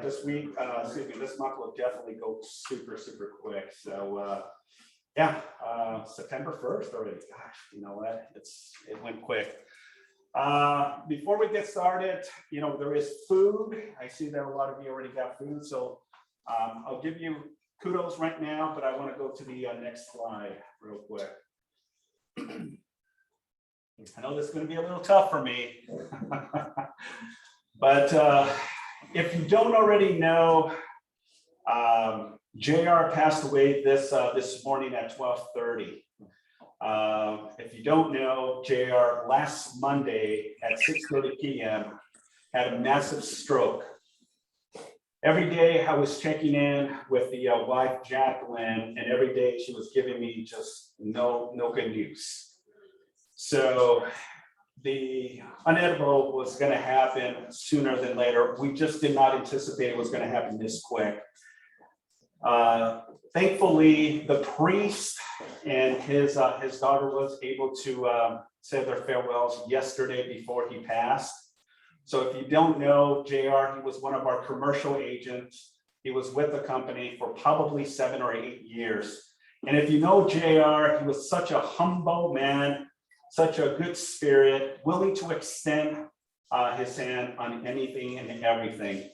this week, this month will definitely go super quick. So yeah, September 1st already. Gosh, you know what? It went quick. Before we get started, there is food. I see that a lot of you already got food, so I'll give you kudos right now, but I want to go to the next slide real quick. I know this is going to be a little tough for me, but if you don't already know, JR passed away this morning at 12:30. If you don't know, JR last Monday at 6:30 p.m. had a massive stroke. Every day I was checking in with the wife, Jacqueline, and every day she was giving me just no good news. So the inevitable was going to happen sooner than later. We just did not anticipate it was going to happen this quick. Thankfully, the priest and his daughter was able to say their farewells yesterday before he passed. So if you don't know JR, he was one of our commercial agents. He was with the company for probably 7 or 8 years. And if you know JR, he was such a humble man, such a good spirit, willing to extend his hand on anything and everything.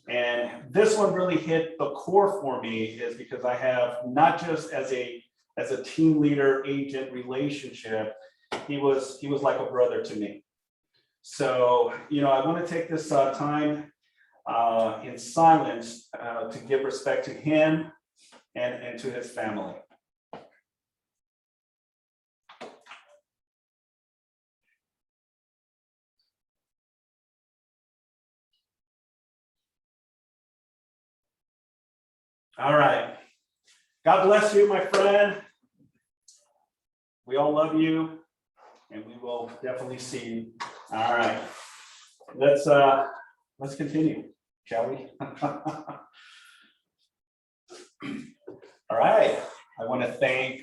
And this one really hit the core for me, is because I have not just as a team leader agent relationship, he was like a brother to me. So, I want to take this time in silence to give respect to him and to his family. All right. God bless you, my friend. We all love you, and we will definitely see you. All right. Let's continue, shall we? All right. I want to thank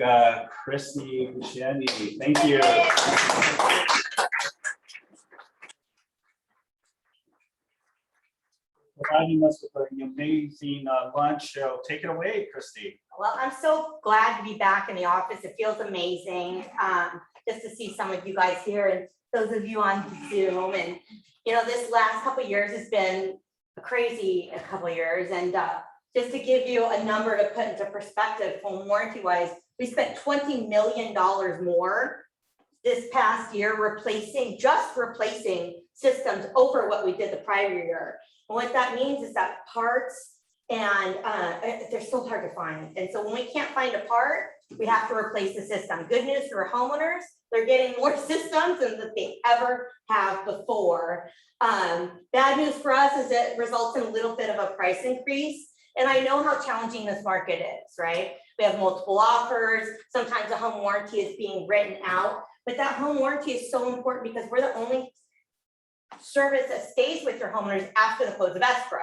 Christy Buscemi. Thank you. Providing us with an amazing lunch. So take it away, Christy. Well, I'm so glad to be back in the office. It feels amazing just to see some of you guys here and those of you on Zoom. And this last couple of years has been a crazy couple of years. And just to give you a number to put into perspective, home warranty wise, we spent $20 million more this past year replacing systems over what we did the prior year. And what that means is that parts and they're so hard to find. And so when we can't find a part, we have to replace the system. Good news for homeowners, they're getting more systems than that they ever have before. Bad news for us is it results in a little bit of a price increase. And I know how challenging this market is, right? We have multiple offers. Sometimes a home warranty is being written out, but that home warranty is so important because we're the only service that stays with your homeowners after the close of escrow.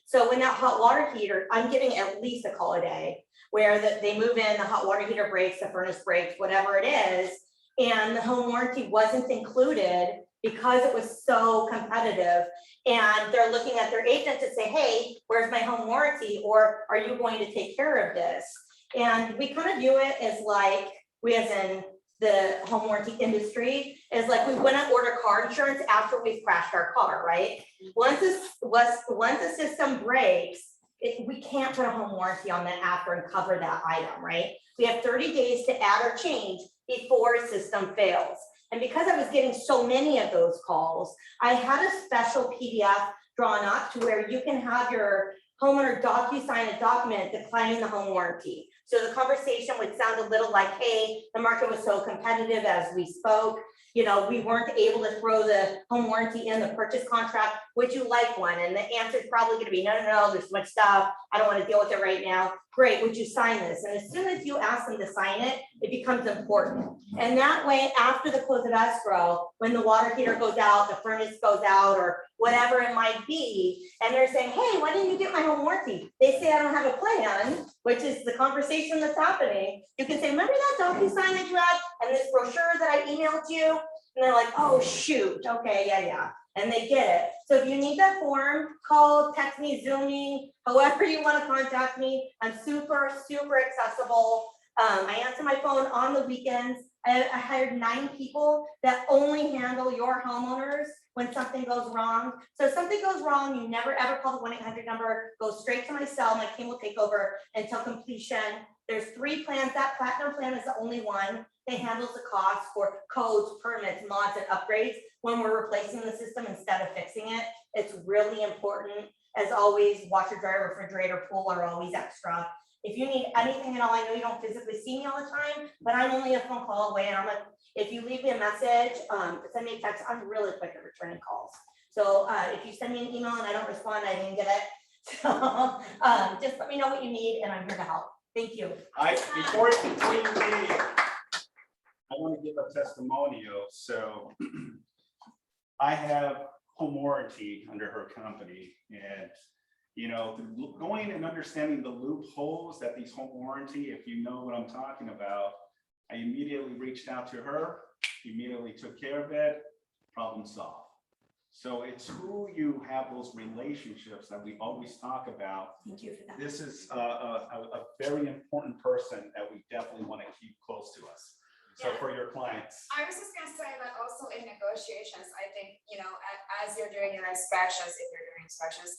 So when that hot water heater, I'm getting at least a call a day where they move in, the hot water heater breaks, the furnace breaks, whatever it is, and the home warranty wasn't included because it was so competitive. And they're looking at their agent to say, hey, where's my home warranty? Or are you going to take care of this? And we kind of view it as like, we as in the home warranty industry is like we wouldn't order car insurance after we've crashed our car, right? Once the system breaks, we can't put a home warranty on that after and cover that item, right? We have 30 days to add or change before a system fails. And because I was getting so many of those calls, I had a special PDF drawn up to where you can have your homeowner sign a document declining the home warranty. So the conversation would sound a little like, hey, the market was so competitive as we spoke. We weren't able to throw the home warranty in the purchase contract. Would you like one? And the answer is probably going to be, no, there's so much stuff. I don't want to deal with it right now. Great, would you sign this? And as soon as you ask them to sign it, it becomes important. And that way, after the close of escrow, when the water heater goes out, the furnace goes out, or whatever it might be, and they're saying, hey, why didn't you get my home warranty? They say, I don't have a plan, which is the conversation that's happening. You can say, remember that DocuSign that you had and this brochure that I emailed you? And they're like, oh, shoot. Okay, yeah. and they get it. So if you need that form, call, text me, Zoom me, however you want to contact me. I'm super, super accessible. I answer my phone on the weekends. I hired 9 people that only handle your homeowners when something goes wrong. So if something goes wrong, you never ever call the 1-800 number, go straight to my cell, my team will take over until completion. There's 3 plans, that platinum plan is the only one that handles the cost for codes, permits, mods, and upgrades when we're replacing the system instead of fixing it. It's really important. As always, washer, dryer, refrigerator, pool are always extra. If you need anything at all, I know you don't physically see me all the time, but I'm only a phone call away, and if you leave me a message, send me a text, I'm really quick at returning calls. So if you send me an email and I don't respond, I didn't get it. So just let me know what you need, and I'm here to help. Thank you. Before you leave, I want to give a testimonial. So I have home warranty under her company, and you know, going and understanding the loopholes that these home warranty, if you know what I'm talking about, I immediately reached out to her, immediately took care of it, problem solved. So it's who you have those relationships that we always talk about. Thank you for that. This is a very important person that we definitely want to keep close to us. So for your clients. I was just gonna say that also in negotiations, I think, you know, as you're doing your inspections, if you're doing inspections,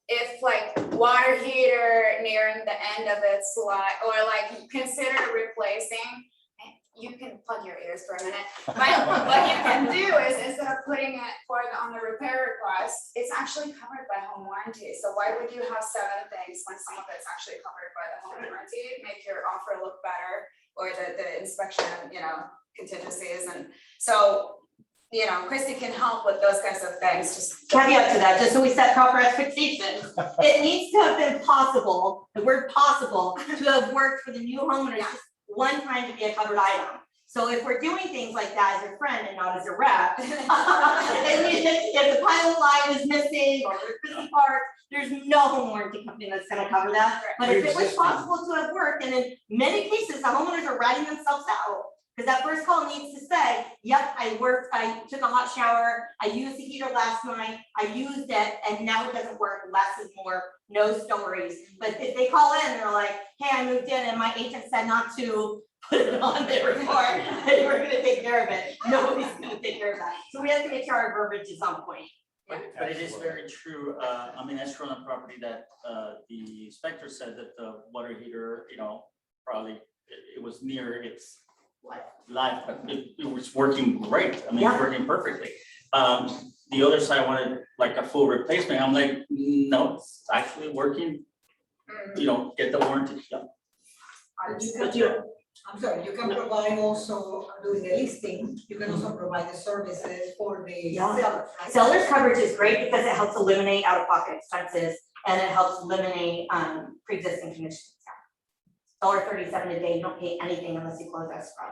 if like water heater nearing the end of its life, or like consider replacing, you can plug your ears for a minute. But what you can do is, instead of putting it on the repair request, it's actually covered by home warranty. So why would you have 7 things when some of it's actually covered by the home warranty? Make your offer look better, or the inspection, you know, contingencies. And so, you know, Christy can help with those kinds of things. Just Caveat to that, just so we set proper expectations, it needs to have been possible, the word possible, to have worked for the new homeowners just one time to be a covered item. So if we're doing things like that as a friend and not as a rep, if the pilot line is missing or there's busy parts, there's no home warranty company that's gonna cover that. But if it was possible to have worked, and in many cases, the homeowners are writing themselves out, because that first call needs to say, yep, I worked, I took a hot shower, I used the heater last night, I used it, and now it doesn't work, less is more, no stories. But if they call in, they're like, hey, I moved in and my agent said not to put it on their report, and we're gonna take care of it. Nobody's gonna take care of that. So we have to make sure our verbiage is on point. But it is very true. I mean, that's from the property that the inspector said that the water heater, you know, probably it was near its life, but it was working great. I mean, it's working perfectly. The other side wanted like a full replacement. I'm like, no, it's actually working. You know, get the warranty. I'm sorry, you can provide also doing the listing, you can also provide the services for the sellers, right? Seller's coverage is great because it helps eliminate out-of-pocket expenses and it helps eliminate pre-existing conditions. $37 a day, you don't pay anything unless you close escrow.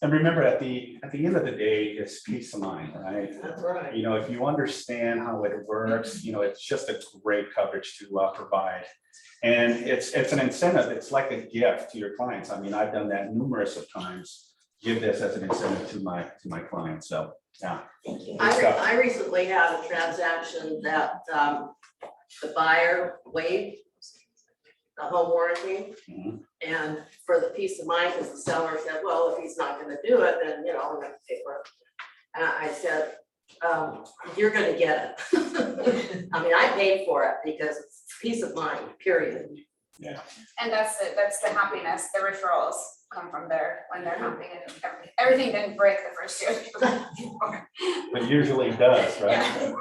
And remember, at the end of the day, it's peace of mind, right? That's right. You know, if you understand how it works, you know, it's just a great coverage to provide. And it's an incentive. It's like a gift to your clients. I mean, I've done that numerous of times. Give this as an incentive to my clients. So, yeah. Thank you. I recently had a transaction that the buyer waived the home warranty. And for the peace of mind, because the seller said, well, if he's not going to do it, then, you know, I'm going to pay for it. And I said, you're going to get it. I mean, I paid for it because it's peace of mind, period. Yeah. and that's the happiness. The referrals come from there when they're happy, and everything didn't break the first year. But usually it does, right? Yeah.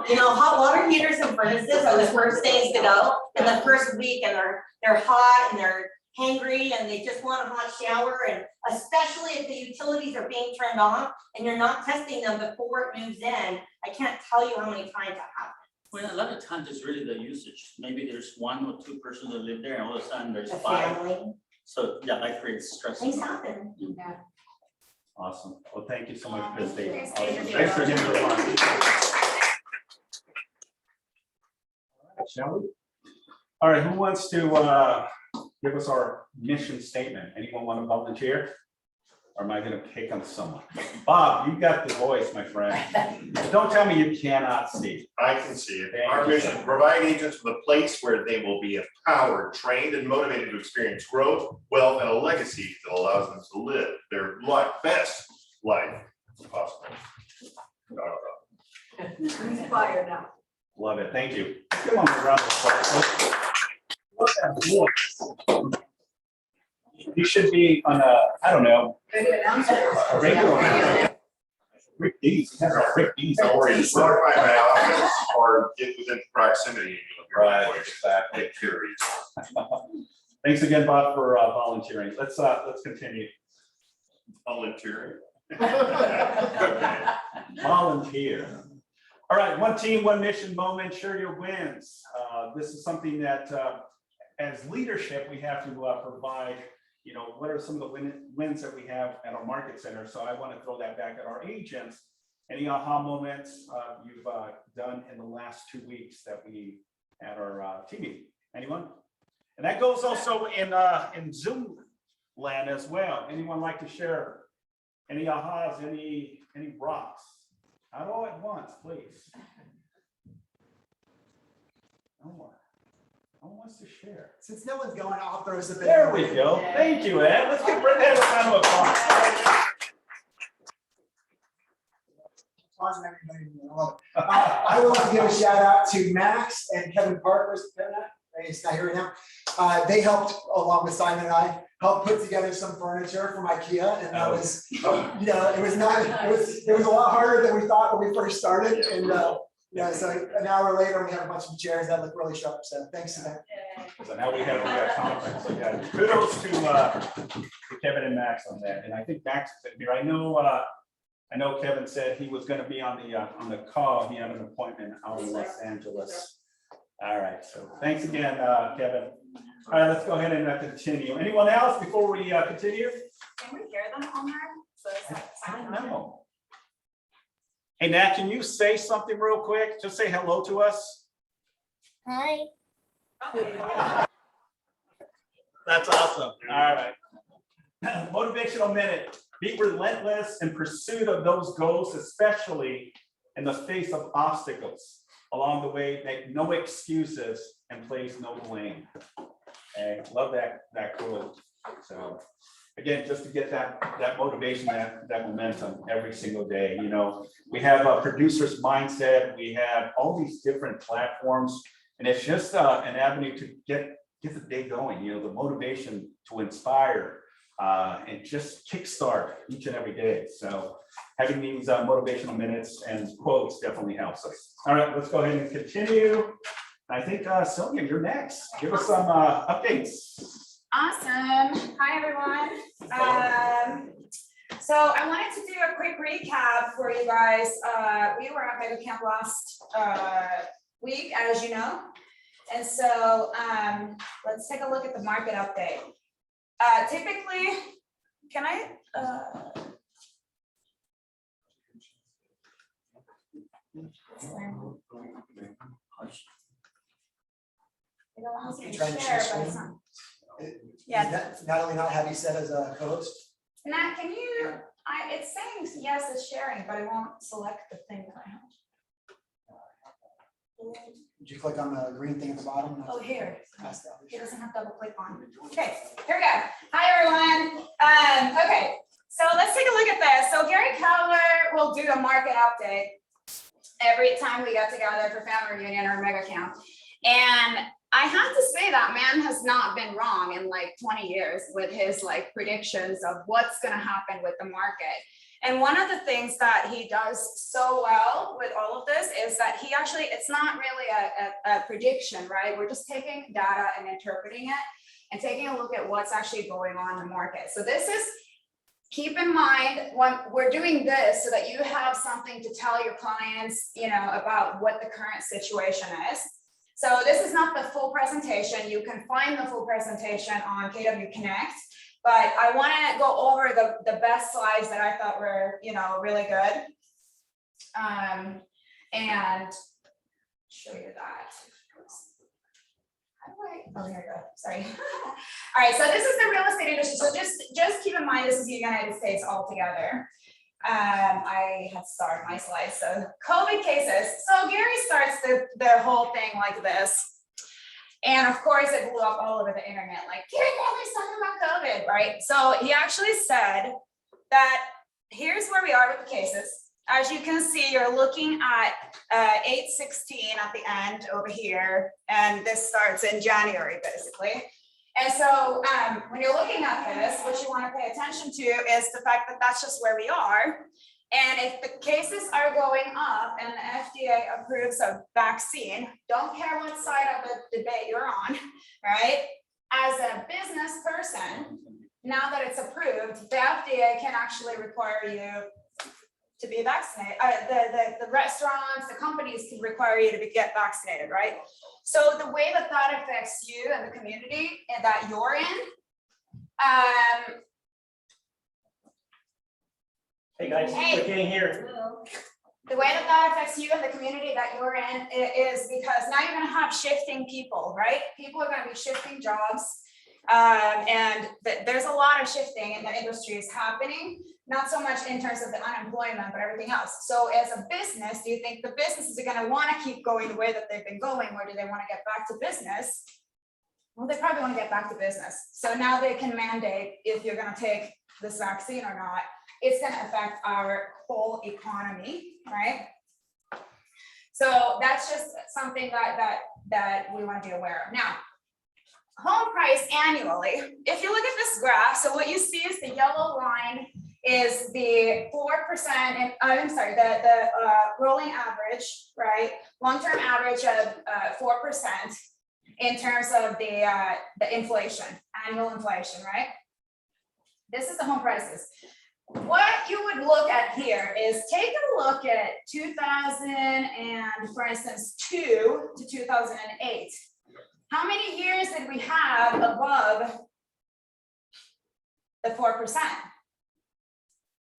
You know, hot water heaters and furnaces are the first things to go in the first week, and they're hot and they're hangry and they just want a hot shower, and especially if the utilities are being turned off and you're not testing them before it moves in. I can't tell you how many times that happens. Well, a lot of times it's really the usage. Maybe there's 1 or 2 persons that live there, and all of a sudden there's The 5. family, So yeah, that creates stress. things happen. Awesome. Well, thank you so much, Christy. Thanks, Awesome. David. Thanks for giving me the one. Shall we? All right, who wants to give us our mission statement? Anyone want to volunteer? or am I gonna pick on someone? Bob, you got the voice, my friend. Don't tell me you cannot see. I can see it. Thank Our you, mission, sir. provide agents with a place where they will be empowered, trained, and motivated to experience growth, wealth, and a legacy that allows them to live their best life possible. Inspired now. Love it, thank you. Come on, a round of applause. What's that voice? You should be on a, I don't know, a regular. Rick Dees, he has a Rick Dees. Don't worry, just walk by my office or get within proximity and you'll hear my Right, voice. exactly. Period. Thanks again, Bob, for volunteering. Let's continue. Volunteering. Volunteer. All right, one team, one mission moment, share your wins. This is something that, as leadership, we have to provide, you know, what are some of the wins that we have at our market center? So I want to throw that back at our agents. Any aha moments you've done in the last 2 weeks that we had our team meeting? Anyone? And that goes also in Zoom land as well. Anyone like to share any ahas, any rocks? Not all at once, please. No one. No one wants to share. Since no one's going, I'll throw us a bit. There we go. Thank you, Ed. Let's give Brenda a round of applause. Pausing everybody, I love it. I would like to give a shout out to Max and Kevin Parker. He's not here right now. They helped, along with Simon and I, help put together some furniture from IKEA, and that was, you know, it was a lot harder than we thought when we first started, and yeah, so an hour later we have a bunch of chairs that look really sharp. So thanks to them. So now we have a conference. So yeah, kudos to Kevin and Max on that. And I think Max is in here. I know Kevin said he was going to be on the call. He had an appointment out in Los Angeles. All right. So thanks again, Kevin. All right, let's go ahead and continue. Anyone else before we continue? Can we hear them on there? So it's like I don't silent. know. Hey, Nat, can you say something real quick? Just say hello to us. Hi. That's awesome. All right. Motivational minute. Be relentless in pursuit of those goals, especially in the face of obstacles. Along the way, make no excuses and place no blame. Okay, love that quote. So again, just to get that motivation, that momentum every single day. You know, we have a producer's mindset. We have all these different platforms, and it's just an avenue to get the day going. You know, the motivation to inspire and just kickstart each and every day. So having these motivational minutes and quotes definitely helps us. All right, let's go ahead and continue. I think Sylvia, you're next. Give us some updates. Awesome. Hi, everyone. So I wanted to do a quick recap for you guys. We were at Mega Camp last week, as you know. And so let's take a look at the market update. Typically, can I? It allows me to Try to share, share but it's screen. not. Yeah. Natalie, not have you set as a co-host? Nat, can you, it's saying yes, it's sharing, but it won't select the thing that I have. Did you click on the green thing at the bottom? Oh, here. Pass that. It doesn't have double click on. Okay, here we go. Hi, everyone. Okay, so let's take a look at this. So Gary Keller will do a market update every time we get together for family reunion or mega camp. And I have to say that man has not been wrong in like 20 years with his like predictions of what's going to happen with the market. And one of the things that he does so well with all of this is that he actually, it's not really a prediction, right? We're just taking data and interpreting it and taking a look at what's actually going on in the market. So this is, keep in mind when we're doing this so that you have something to tell your clients, you know, about what the current situation is. So this is not the full presentation. You can find the full presentation on KW Connect. But I want to go over the best slides that I thought were, you know, really good. And show you that. How do I Oh, here we go, sorry. All right, so this is the real estate industry, so just keep in mind, this is the United States altogether. I had started my slides, so COVID cases, so Gary starts the whole thing like this. And of course, it blew up all over the internet, like, Gary Gallagher's talking about COVID, right? So he actually said that here's where we are with the cases. As you can see, you're looking at 8/16 at the end over here, and this starts in January, basically. And so when you're looking at this, what you want to pay attention to is the fact that that's just where we are. And if the cases are going up and the FDA approves a vaccine, don't care what side of the debate you're on, right? As a business person, now that it's approved, the FDA can actually require you to be vaccinated. The restaurants, the companies can require you to get vaccinated, right? So the way that that affects you and the community that you're in, Hey guys, Hey. we're getting here. the way that that affects you and the community that you're in is because now you're gonna have shifting people, right? People are gonna be shifting jobs. And there's a lot of shifting in the industry is happening, not so much in terms of the unemployment, but everything else. So as a business, do you think the businesses are gonna wanna keep going the way that they've been going, or do they wanna get back to business? Well, they probably wanna get back to business. So now they can mandate if you're gonna take this vaccine or not. It's gonna affect our whole economy, right? So that's just something that we wanna be aware of. Now, home price annually, if you look at this graph, so what you see is the yellow line is the 4%, and I'm sorry, the rolling average, right? Long-term average of 4% in terms of the inflation, annual inflation, right? This is the home prices. What you would look at here is take a look at 2000 and, for instance, 2 to 2008. How many years did we have above the 4%?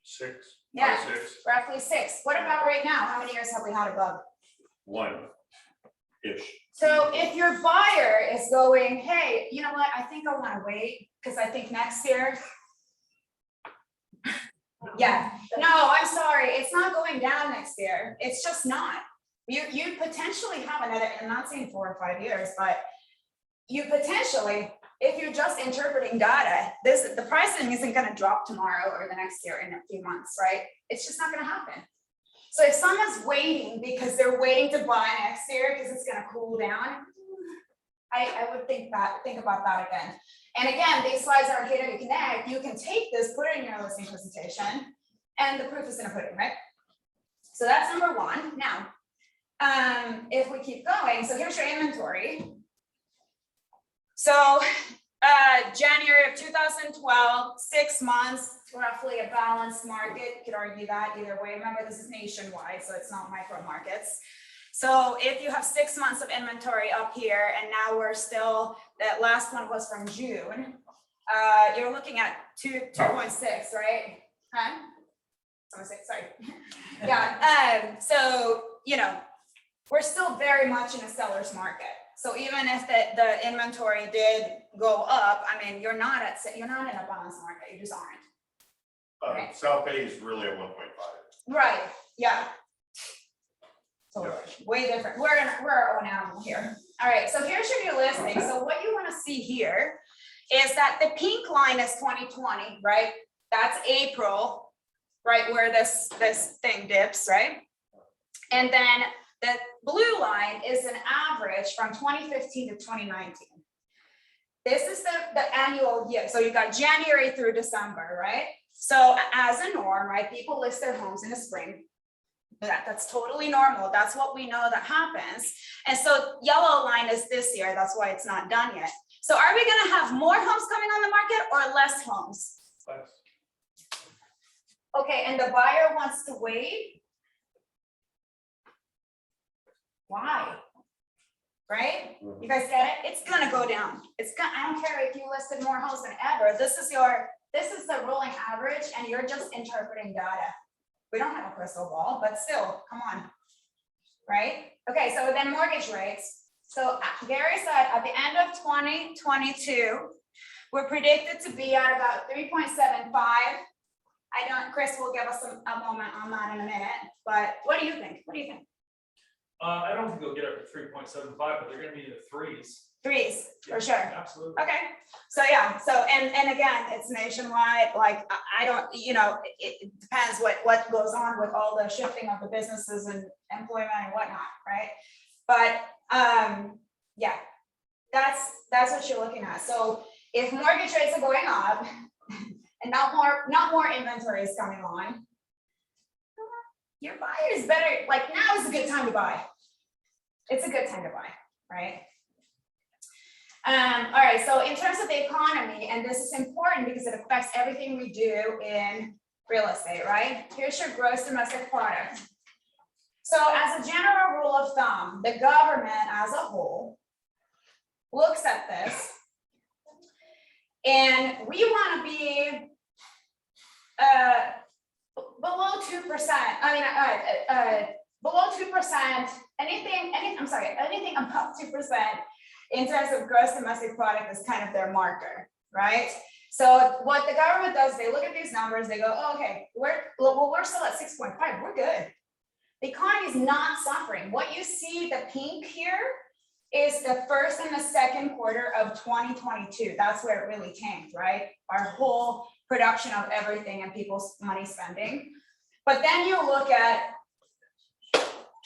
6. Yeah. 6. Roughly 6. What about right now? How many years have we had above? 1-ish. So if your buyer is going, hey, you know what, I think I want to wait because I think next year. Yeah, no, I'm sorry, it's not going down next year. It's just not. You potentially have another, I'm not saying 4 or 5 years, but you potentially, if you're just interpreting data, the pricing isn't going to drop tomorrow or the next year in a few months, right? It's just not going to happen. So if someone's waiting because they're waiting to buy next year because it's going to cool down, I would think about that again. And again, these slides are here to connect. You can take this, put it in your listing presentation, and the proof is in a pudding, right? So that's number 1. Now, if we keep going, so here's your inventory. So January of 2012, 6 months, roughly a balanced market. You could argue that either way. Remember, this is nationwide, so it's not micro markets. So if you have 6 months of inventory up here, and now we're still, that last one was from June, you're looking at 2.6, right? Huh? 2.6, sorry. Yeah, so, you know, we're still very much in a seller's market. So even if the inventory did go up, I mean, you're not in a balanced market, you just aren't. Okay. South Bay is really a 1.5. Right, yeah. Totally, way different. We're our own animal here. All right, so here's your new listing. So what you want to see here is that the pink line is 2020, right? That's April, right, where this thing dips, right? And then the blue line is an average from 2015 to 2019. This is the annual year. So you got January through December, right? So as a norm, right, people list their homes in the spring. That's totally normal. That's what we know that happens. And so yellow line is this year. That's why it's not done yet. So are we going to have more homes coming on the market or less homes? Okay, and the buyer wants to wait. Why? Right? You guys get it? It's going to go down. I don't care if you listed more homes than ever. This is the rolling average, and you're just interpreting data. We don't have a crystal ball, but still, come on, right? Okay, so then mortgage rates. So Gary said at the end of 2022, we're predicted to be at about 3.75. I don't, Chris will give us a moment on that in a minute, but what do you think? What do you think? I don't think they'll get up to 3.75, but they're gonna be in the threes. Threes, for sure. Absolutely. Okay, so yeah, so and again, it's nationwide, like I don't, you know, it depends what goes on with all the shifting of the businesses and employment and whatnot, right? But yeah, that's what you're looking at. So if mortgage rates are going up and not more inventory is coming on, your buyers better, like now is a good time to buy. It's a good time to buy, right? All right, so in terms of the economy, and this is important because it affects everything we do in real estate, right? Here's your gross domestic product. So as a general rule of thumb, the government as a whole looks at this, and we want to be below 2%. I mean, below 2%. Anything above 2%. In terms of gross domestic product is kind of their marker, right? So what the government does, they look at these numbers, they go, oh, okay, we're still at 6.5, we're good. The economy is not suffering. What you see, the pink here, is the first and the second quarter of 2022. That's where it really tanked, right? Our whole production of everything and people's money spending. But then you look at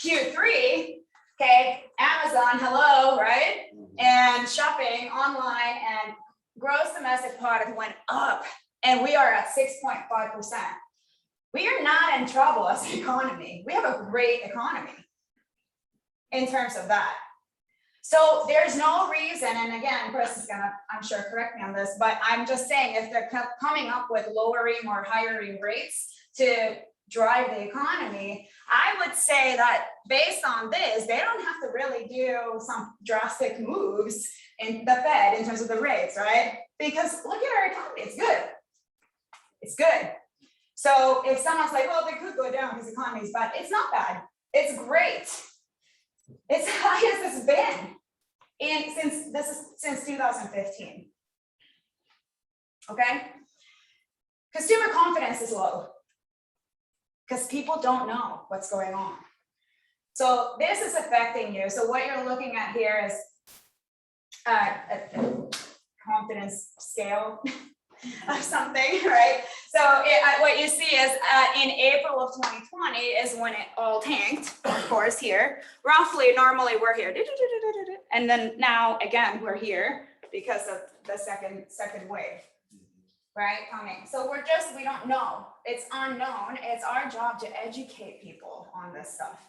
Q3, okay, Amazon, hello, right? And shopping online and gross domestic product went up and we are at 6.5%. We are not in trouble as an economy. We have a great economy in terms of that. So there's no reason, and again, Chris is gonna, I'm sure, correct me on this, but I'm just saying if they're coming up with lowering or hiring rates to drive the economy, I would say that based on this, they don't have to really do some drastic moves in the Fed in terms of the rates, right? Because look at our economy, it's good. It's good. So if someone's like, well, they could go down because the economy is bad, it's not bad. It's great. It's the highest it's been since 2015. Okay? Consumer confidence is low because people don't know what's going on. So this is affecting you. So what you're looking at here is a confidence scale of something, right? So what you see is in April of 2020 is when it all tanked, of course, here. Roughly, normally we're here. And then now, again, we're here because of the second wave, right, coming. So we don't know. It's unknown. It's our job to educate people on this stuff,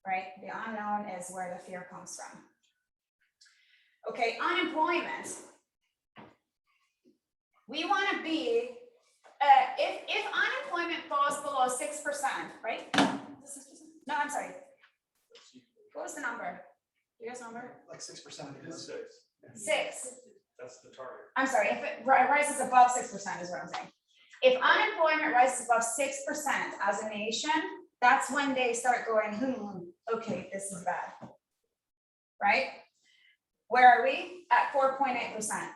right? The unknown is where the fear comes from. Okay, unemployment. We want to be, if unemployment falls below 6%, right? No, I'm sorry. What was the number? You guys remember? Like 6%. It is 6. 6. That's the target. I'm sorry, if it rises above 6% is what I'm saying. If unemployment rises above 6% as a nation, that's when they start going, okay, this is bad. Right? Where are we? At 4.8%.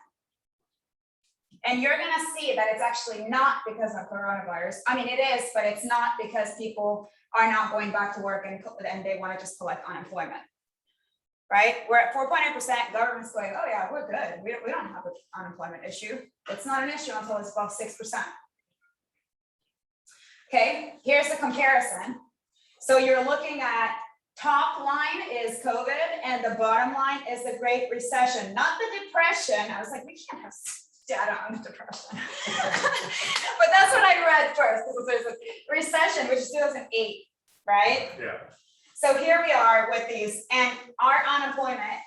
And you're gonna see that it's actually not because of coronavirus. I mean, it is, but it's not because people are not going back to work and they want to just collect unemployment. Right? We're at 4.8%, government's going, oh yeah, we're good. We don't have an unemployment issue. It's not an issue until it's above 6%. Okay, here's the comparison. So you're looking at top line is COVID and the bottom line is the Great Recession, not the Depression. I was like, we can't have data on the Depression. But that's what I read first. There's a recession, which is 2008, right? Yeah. So here we are with these, and our unemployment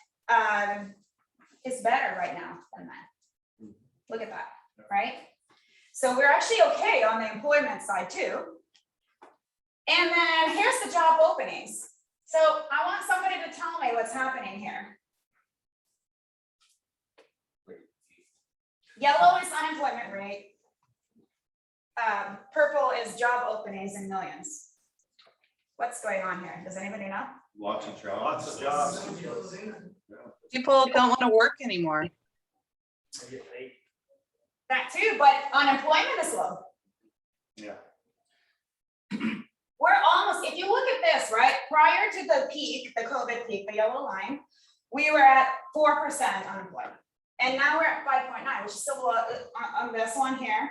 is better right now than that. Look at that, right? So we're actually okay on the employment side too. And then here's the job openings. So I want somebody to tell me what's happening here. Yellow is unemployment rate. Purple is job openings in millions. What's going on here? Does anybody know? Lots of jobs. Lots of jobs. People don't want to work anymore. That too, but unemployment is low. Yeah. We're almost, if you look at this, right, prior to the peak, the COVID peak, the yellow line, we were at 4% unemployment. And now we're at 5.9, which is still below on this one here.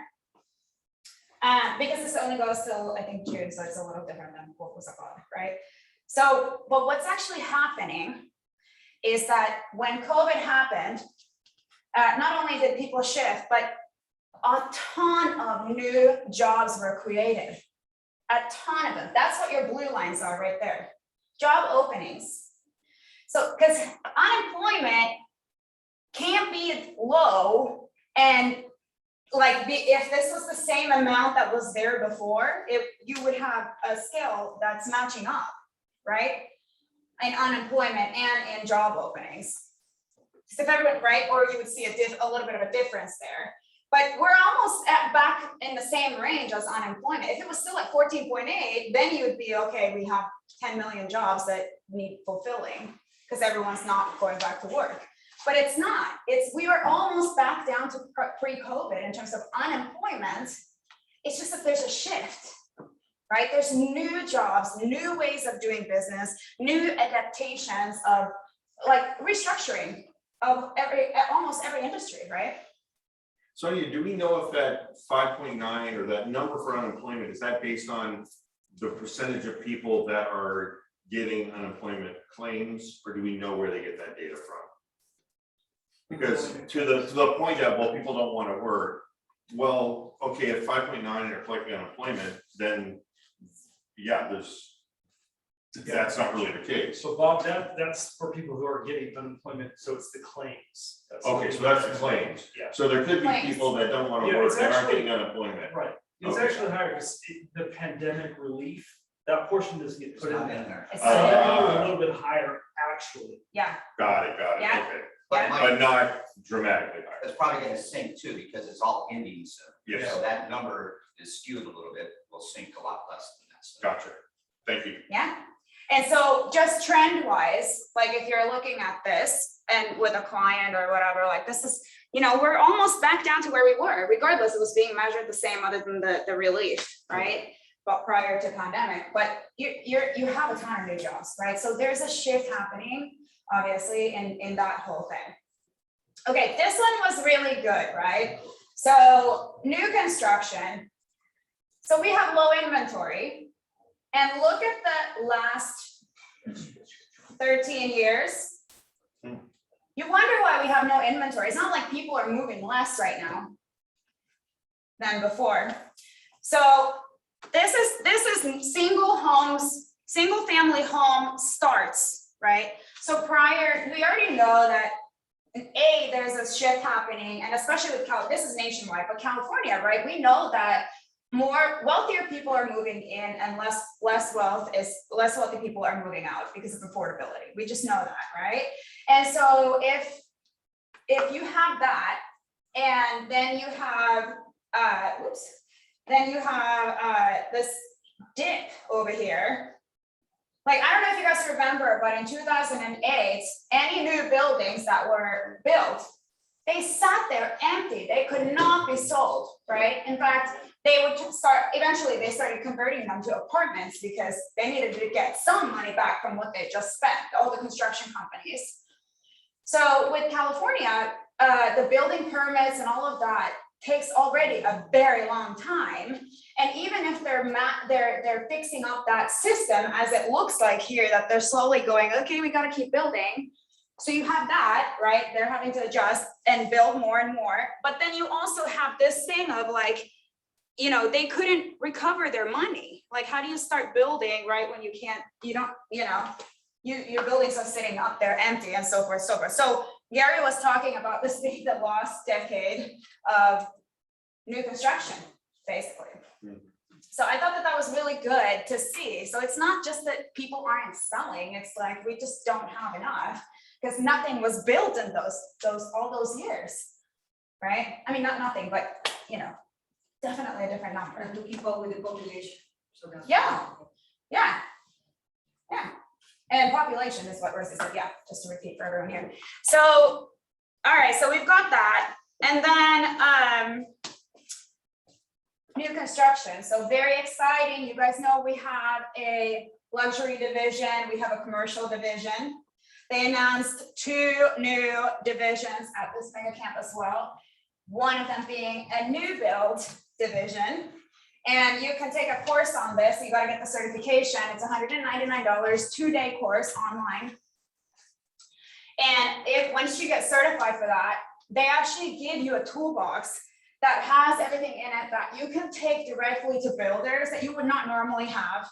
Because this only goes till, I think, June, so it's a little different than what was above, right? So, but what's actually happening is that when COVID happened, not only did people shift, but a ton of new jobs were created. A ton of them. That's what your blue lines are right there. Job openings. So, because unemployment can't be low and if this was the same amount that was there before, you would have a scale that's matching up, right? In unemployment and in job openings. So if everyone, right, or you would see a little bit of a difference there. But we're almost back in the same range as unemployment. If it was still at 14.8, then you would be, okay, we have 10 million jobs that need fulfilling because everyone's not going back to work. But it's not. We are almost back down to pre-COVID in terms of unemployment. It's just that there's a shift, right? There's new jobs, new ways of doing business, new adaptations of like restructuring of almost every industry, right? Sonia, do we know if that 5.9 or that number for unemployment, is that based on the percentage of people that are getting unemployment claims, or do we know where they get that data from? Because to the point that, well, people don't want to work, well, okay, if 5.9 are collecting unemployment, then yeah, that's not really the case. So Bob, that's for people who are getting unemployment, so it's the claims. Okay, so that's the claims. Yeah. So there could be Claims. people that don't want to Yeah, work it's that aren't actually- getting unemployment. Right, it's Okay. actually higher because the pandemic relief, that portion doesn't get put in there. there. It's So they're Ah. a little bit higher actually. Yeah, Got it, Yeah. okay. But Mike, But not dramatically higher. it's probably gonna sink too, because it's all ending soon. Yes. So that number is skewed a little bit, will sink a lot less than that. So Gotcha. Thank you. yeah. And so just trend wise, like if you're looking at this and with a client or whatever, like this is, we're almost back down to where we were, regardless it was being measured the same other than the relief, right? But prior to pandemic, but you have a ton of new jobs, right? So there's a shift happening, obviously, in that whole thing. Okay, this one was really good, right? So new construction. So we have low inventory. And look at the last 13 years. You wonder why we have no inventory. It's not like people are moving less right now than before. So this is single family home starts, right? So we already know that there's a shift happening, and especially with this is nationwide, but California, right? We know that more wealthier people are moving in and less wealthy people are moving out because of affordability. We just know that, right? And so if you have that, and then you have this dip over here. Like, I don't know if you guys remember, but in 2008, any new buildings that were built, they sat there empty. They could not be sold, right? In fact, eventually they started converting them to apartments because they needed to get some money back from what they just spent, all the construction companies. So with California, the building permits and all of that takes already a very long time. And even if they're fixing up that system, as it looks like here, that they're slowly going, okay, we gotta keep building. So you have that, right? They're having to adjust and build more and more. But then you also have this thing of like, they couldn't recover their money. Like, how do you start building, right? When your buildings are sitting up there empty and so forth, so forth. So Gary was talking about this being the lost decade of new construction, basically. So I thought that was really good to see. So it's not just that people aren't selling, it's like we just don't have enough because nothing was built in all those years, right? I mean, not nothing, but definitely a different number. And to keep up with the population. So that's. Yeah. And population is what Rosie said, yeah, just to repeat for everyone here. So, all right, so we've got that. And then new construction, so very exciting. You guys know we have a luxury division, we have a commercial division. They announced 2 new divisions at this mega camp as well. One of them being a new build division. And you can take a course on this. You got to get the certification. It's $199, 2-day course online. And once you get certified for that, they actually give you a toolbox that has everything in it that you can take directly to builders that you would not normally have,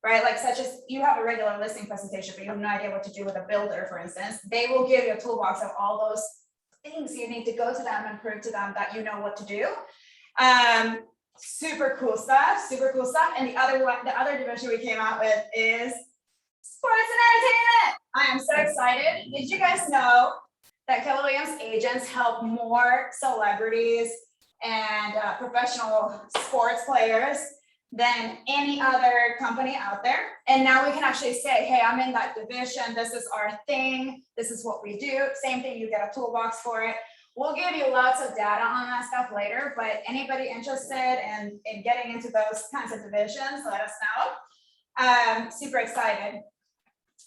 right? Like such as you have a regular listing presentation, but you have no idea what to do with a builder, for instance. They will give you a toolbox of all those things you need to go to them and prove to them that you know what to do. Super cool stuff. And the other division we came out with is sports and entertainment. I am so excited. Did you guys know that Keller Williams agents help more celebrities and professional sports players than any other company out there? And now we can actually say, hey, I'm in that division. This is our thing. This is what we do. Same thing, you get a toolbox for it. We'll give you lots of data on that stuff later, but anybody interested in getting into those kinds of divisions, let us know. Super excited.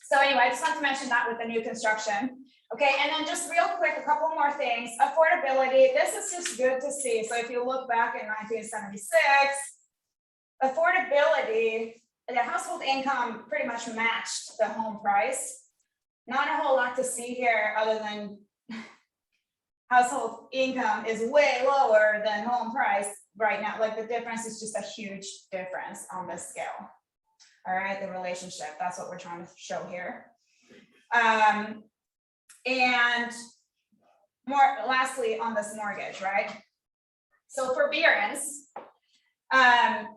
So anyway, I just want to mention that with the new construction. Okay, and then just real quick, a couple more things. Affordability, this is just good to see. So if you look back in 1976, affordability, the household income pretty much matched the home price. Not a whole lot to see here other than household income is way lower than home price right now. Like the difference is just a huge difference on this scale. All right, the relationship, that's what we're trying to show here. And more lastly on this mortgage, right? So forbearance, the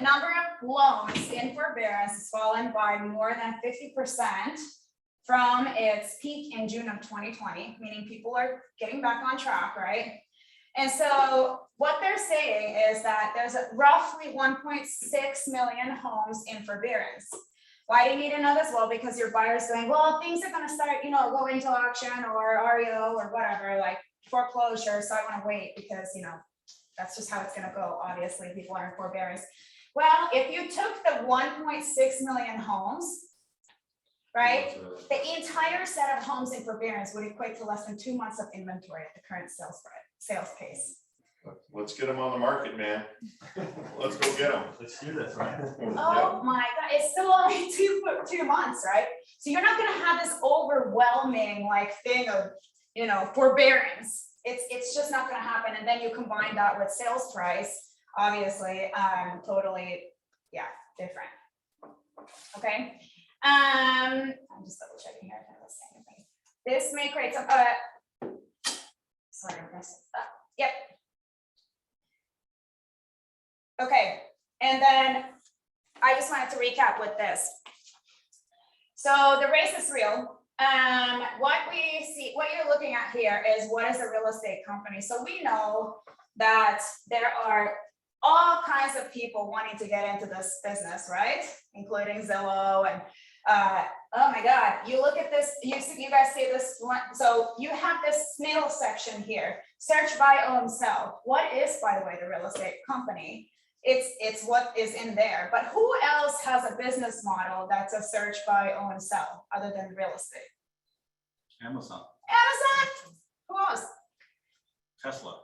number of loans in forbearance has fallen by more than 50% from its peak in June of 2020, meaning people are getting back on track, right? And so what they're saying is that there's roughly 1.6 million homes in forbearance. Why do you need to know this? Well, because your buyer's going, well, things are going to start, going to auction or REO or whatever, like foreclosure. So I want to wait because, that's just how it's going to go. Obviously, people are in forbearance. Well, if you took the 1.6 million homes, right, the entire set of homes in forbearance would equate to less than 2 months of inventory at the current sales pace. Let's get them on the market, man. Let's go get them. Let's do this, right? Oh my God, it's still only 2 months, right? So you're not gonna have this overwhelming thing of, forbearance. It's just not gonna happen. And then you combine that with sales price, obviously, totally, yeah, different. Okay. I'm just double checking here. If I was saying anything. This may create some, sorry, I messed up. Yep. Okay, and then I just wanted to recap with this. So the race is real. What we see, what you're looking at here is what is a real estate company. So we know that there are all kinds of people wanting to get into this business, right? Including Zillow and oh my God, you look at this, you guys see this one. So you have this middle section here, search, buy, own, sell. What is, by the way, the real estate company? It's what is in there, but who else has a business model that's a search, buy, own, sell other than real estate? Amazon, Who else? Tesla.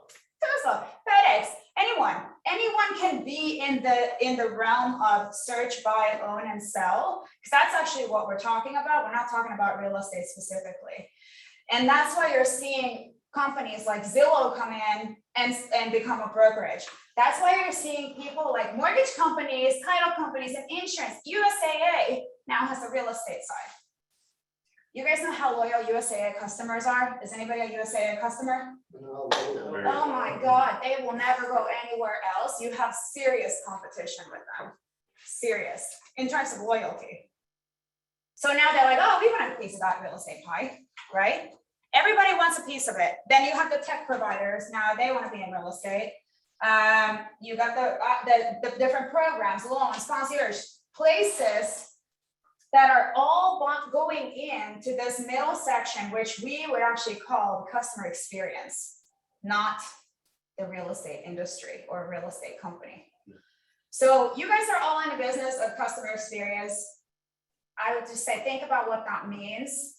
FedEx, anyone can be in the realm of search, buy, own, and sell, because that's actually what we're talking about. We're not talking about real estate specifically. And that's why you're seeing companies like Zillow come in and become a brokerage. That's why you're seeing people like mortgage companies, title companies, and insurance. USAA now has a real estate side. You guys know how loyal USAA customers are? Is anybody a USAA customer? Oh my God, they will never go anywhere else. You have serious competition with them. Serious, in terms of loyalty. So now they're like, oh, we want a piece of that real estate pie, right? Everybody wants a piece of it. Then you have the tech providers. Now they want to be in real estate. You got the different programs, loans, concierge, places that are all going into this middle section, which we would actually call the customer experience, not the real estate industry or real estate company. So you guys are all in the business of customer experience. I would just say, think about what that means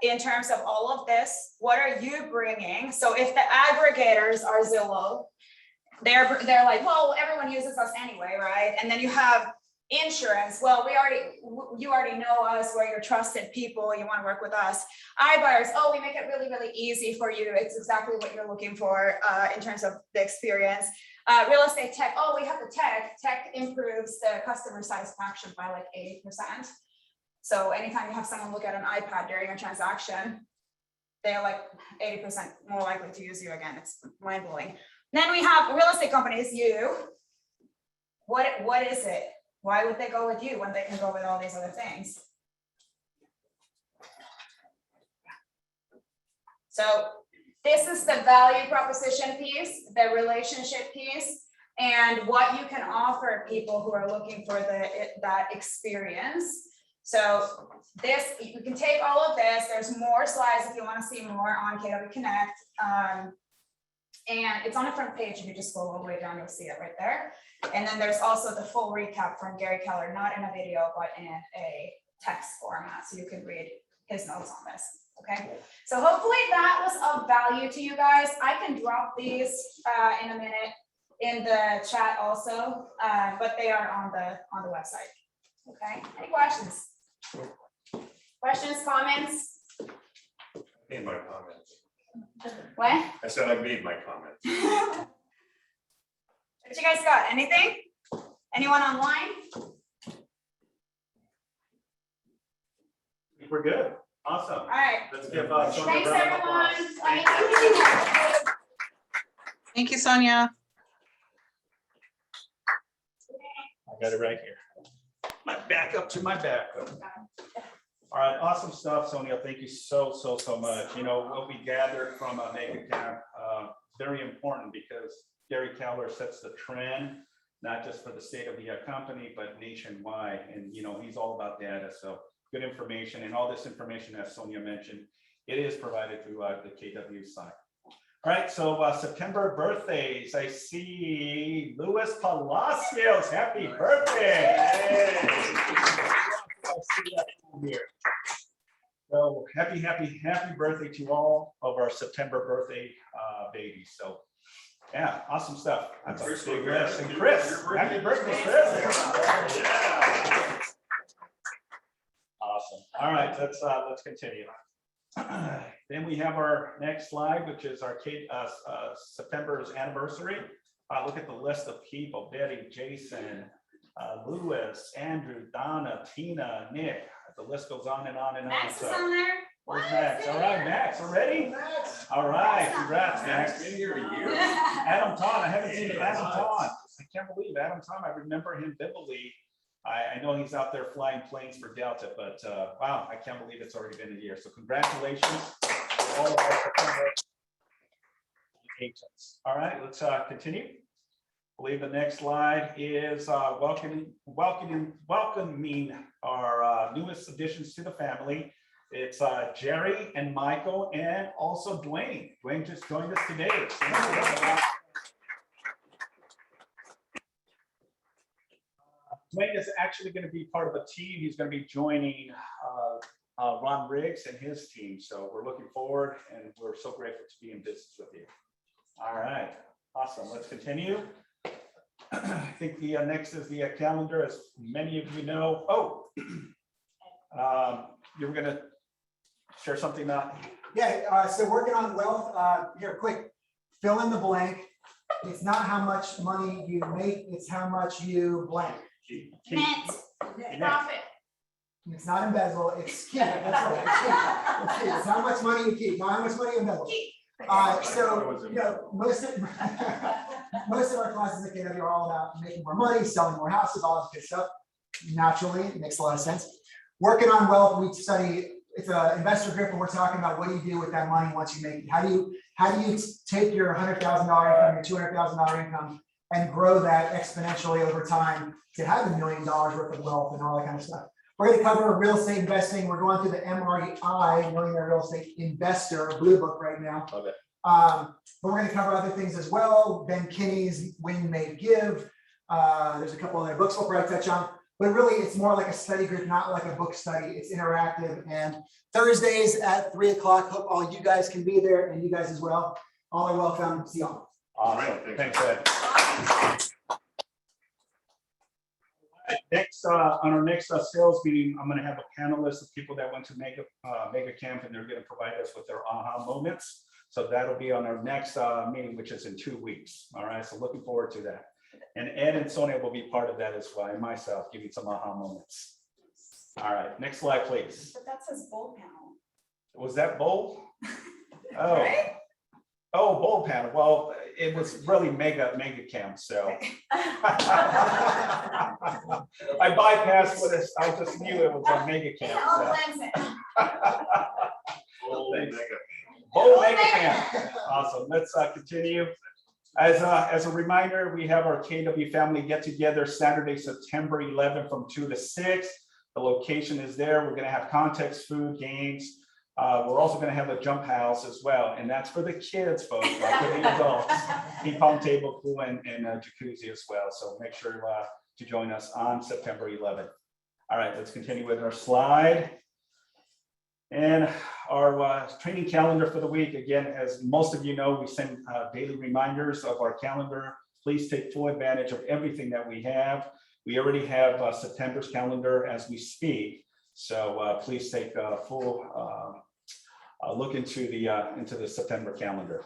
in terms of all of this. What are you bringing? So if the aggregators are Zillow, they're like, well, everyone uses us anyway, right? And then you have insurance. Well, you already know us, we're your trusted people, you want to work with us. iBuyers, oh, we make it really, really easy for you. It's exactly what you're looking for in terms of the experience. Real estate tech, oh, we have the tech improves the customer satisfaction by like 80%. So anytime you have someone look at an iPad during a transaction, they're like 80% more likely to use you again. It's mind blowing. Then we have real estate companies, you. What is it? Why would they go with you when they can go with all these other things? So this is the value proposition piece, the relationship piece, and what you can offer people who are looking for that experience. So this, you can take all of this. There's more slides if you want to see more on KW Connect. And it's on the front page. If you just scroll all the way down, you'll see it right there. And then there's also the full recap from Gary Keller, not in a video, but in a text format. So you can read his notes on this. Okay. So hopefully that was of value to you guys. I can drop these in a minute in the chat also, but they are on the website. Okay. Any questions? Questions, comments? In my comments. What? I said I made my comments. What you guys got? Anything? Anyone online? We're good. Awesome. All right. Let's give Sonia Thanks, a round of everyone. applause. Thank you, Sonia. I got it right here. My backup to my backup. All right, awesome stuff, Sonia. Thank you so much. You know, what we gathered from Naked Camp, very important because Gary Keller sets the trend, not just for the state of the company, but nationwide. And, you know, he's all about data. So good information, and all this information, as Sonia mentioned, it is provided through the KW site. All right, so September birthdays. I see Louis Palacios. Happy birthday. I see that here. So happy birthday to all of our September birthday babies. So yeah, awesome stuff. That's a big list. And Chris, happy birthday, Chris. Yeah. Awesome. All right, let's continue. Then we have our next slide, which is our September's anniversary. Look at the list of people: Betty, Jason, Louis, Andrew, Donna, Tina, Nick. The list goes on and on and on. Max is on there. Where's Max? All right, Max, already? All right, congrats, Max. Been here a year. Adam Ton, I haven't seen Adam Ton. I can't believe Adam Ton. I remember him vividly. I know he's out there flying planes for Delta, but wow, I can't believe it's already been a year. So congratulations to all of our September agents. All right, let's continue. I believe the next slide is welcoming our newest additions to the family. It's Jerry and Michael, and also Dwayne. Dwayne just joined us today. Dwayne is actually going to be part of a team. He's going to be joining Ron Riggs and his team. So we're looking forward, and we're so grateful to be in business with you. All right, awesome. Let's continue. I think the next is the calendar, as many of you know. Oh, you were going to share something out. Yeah, so working on wealth, here, quick, fill in the blank. It's not how much money you make, it's how much you blank. Net profit. It's not embezzle, it's keep. That's right, it's keep. It's how much money you keep, not how much money you embezzle. So, you know, most of our classes at KW are all about making more money, selling more houses, all that good stuff. Naturally, it makes a lot of sense. Working on wealth, we study, it's an investor group, and we're talking about what do you do with that money once you make it? How do you take your $100,000 income, your $200,000 income, and grow that exponentially over time to have $1 million worth of wealth and all that kind of stuff? We're gonna cover real estate investing. We're going through the MREI, Millionaire Real Estate Investor Blue Book right now. Love it. But we're gonna cover other things as well. Ben Kinney's Win May Give. There's a couple other books we'll probably touch on, but really it's more like a study group, not like a book study. It's interactive, and Thursdays at 3 o'clock. Hope all you guys can be there and you guys as well. All are welcome. See y'all. Awesome. Thanks, Ed. Next, on our next sales meeting, I'm gonna have a panelist of people that went to Mega Camp, and they're gonna provide us with their aha moments. So that'll be on our next meeting, which is in 2 weeks. All right, so looking forward to that. And Ed and Sonia will be part of that as well, and myself, giving some aha moments. All right, next slide, please. But that says bowl panel. Was that bowl? Oh, Right? oh, bowl panel. Well, it was really mega camp, so. I bypassed what it, I just knew it was a mega camp. All So. blends it. Thanks. Bowl mega camp. Awesome. Let's continue. As a reminder, we have our KW family get together Saturday, September 11th from 2 to 6. The location is there. We're going to have context, food, games. We're also going to have a jump house as well, and that's for the kids, folks, not for the adults. Ping pong table, pool, and jacuzzi as well. So make sure to join us on September 11th. All right, let's continue with our slide. And our training calendar for the week, again, as most of you know, we send daily reminders of our calendar. Please take full advantage of everything that we have. We already have September's calendar as we speak. So please take a full look into the September calendar.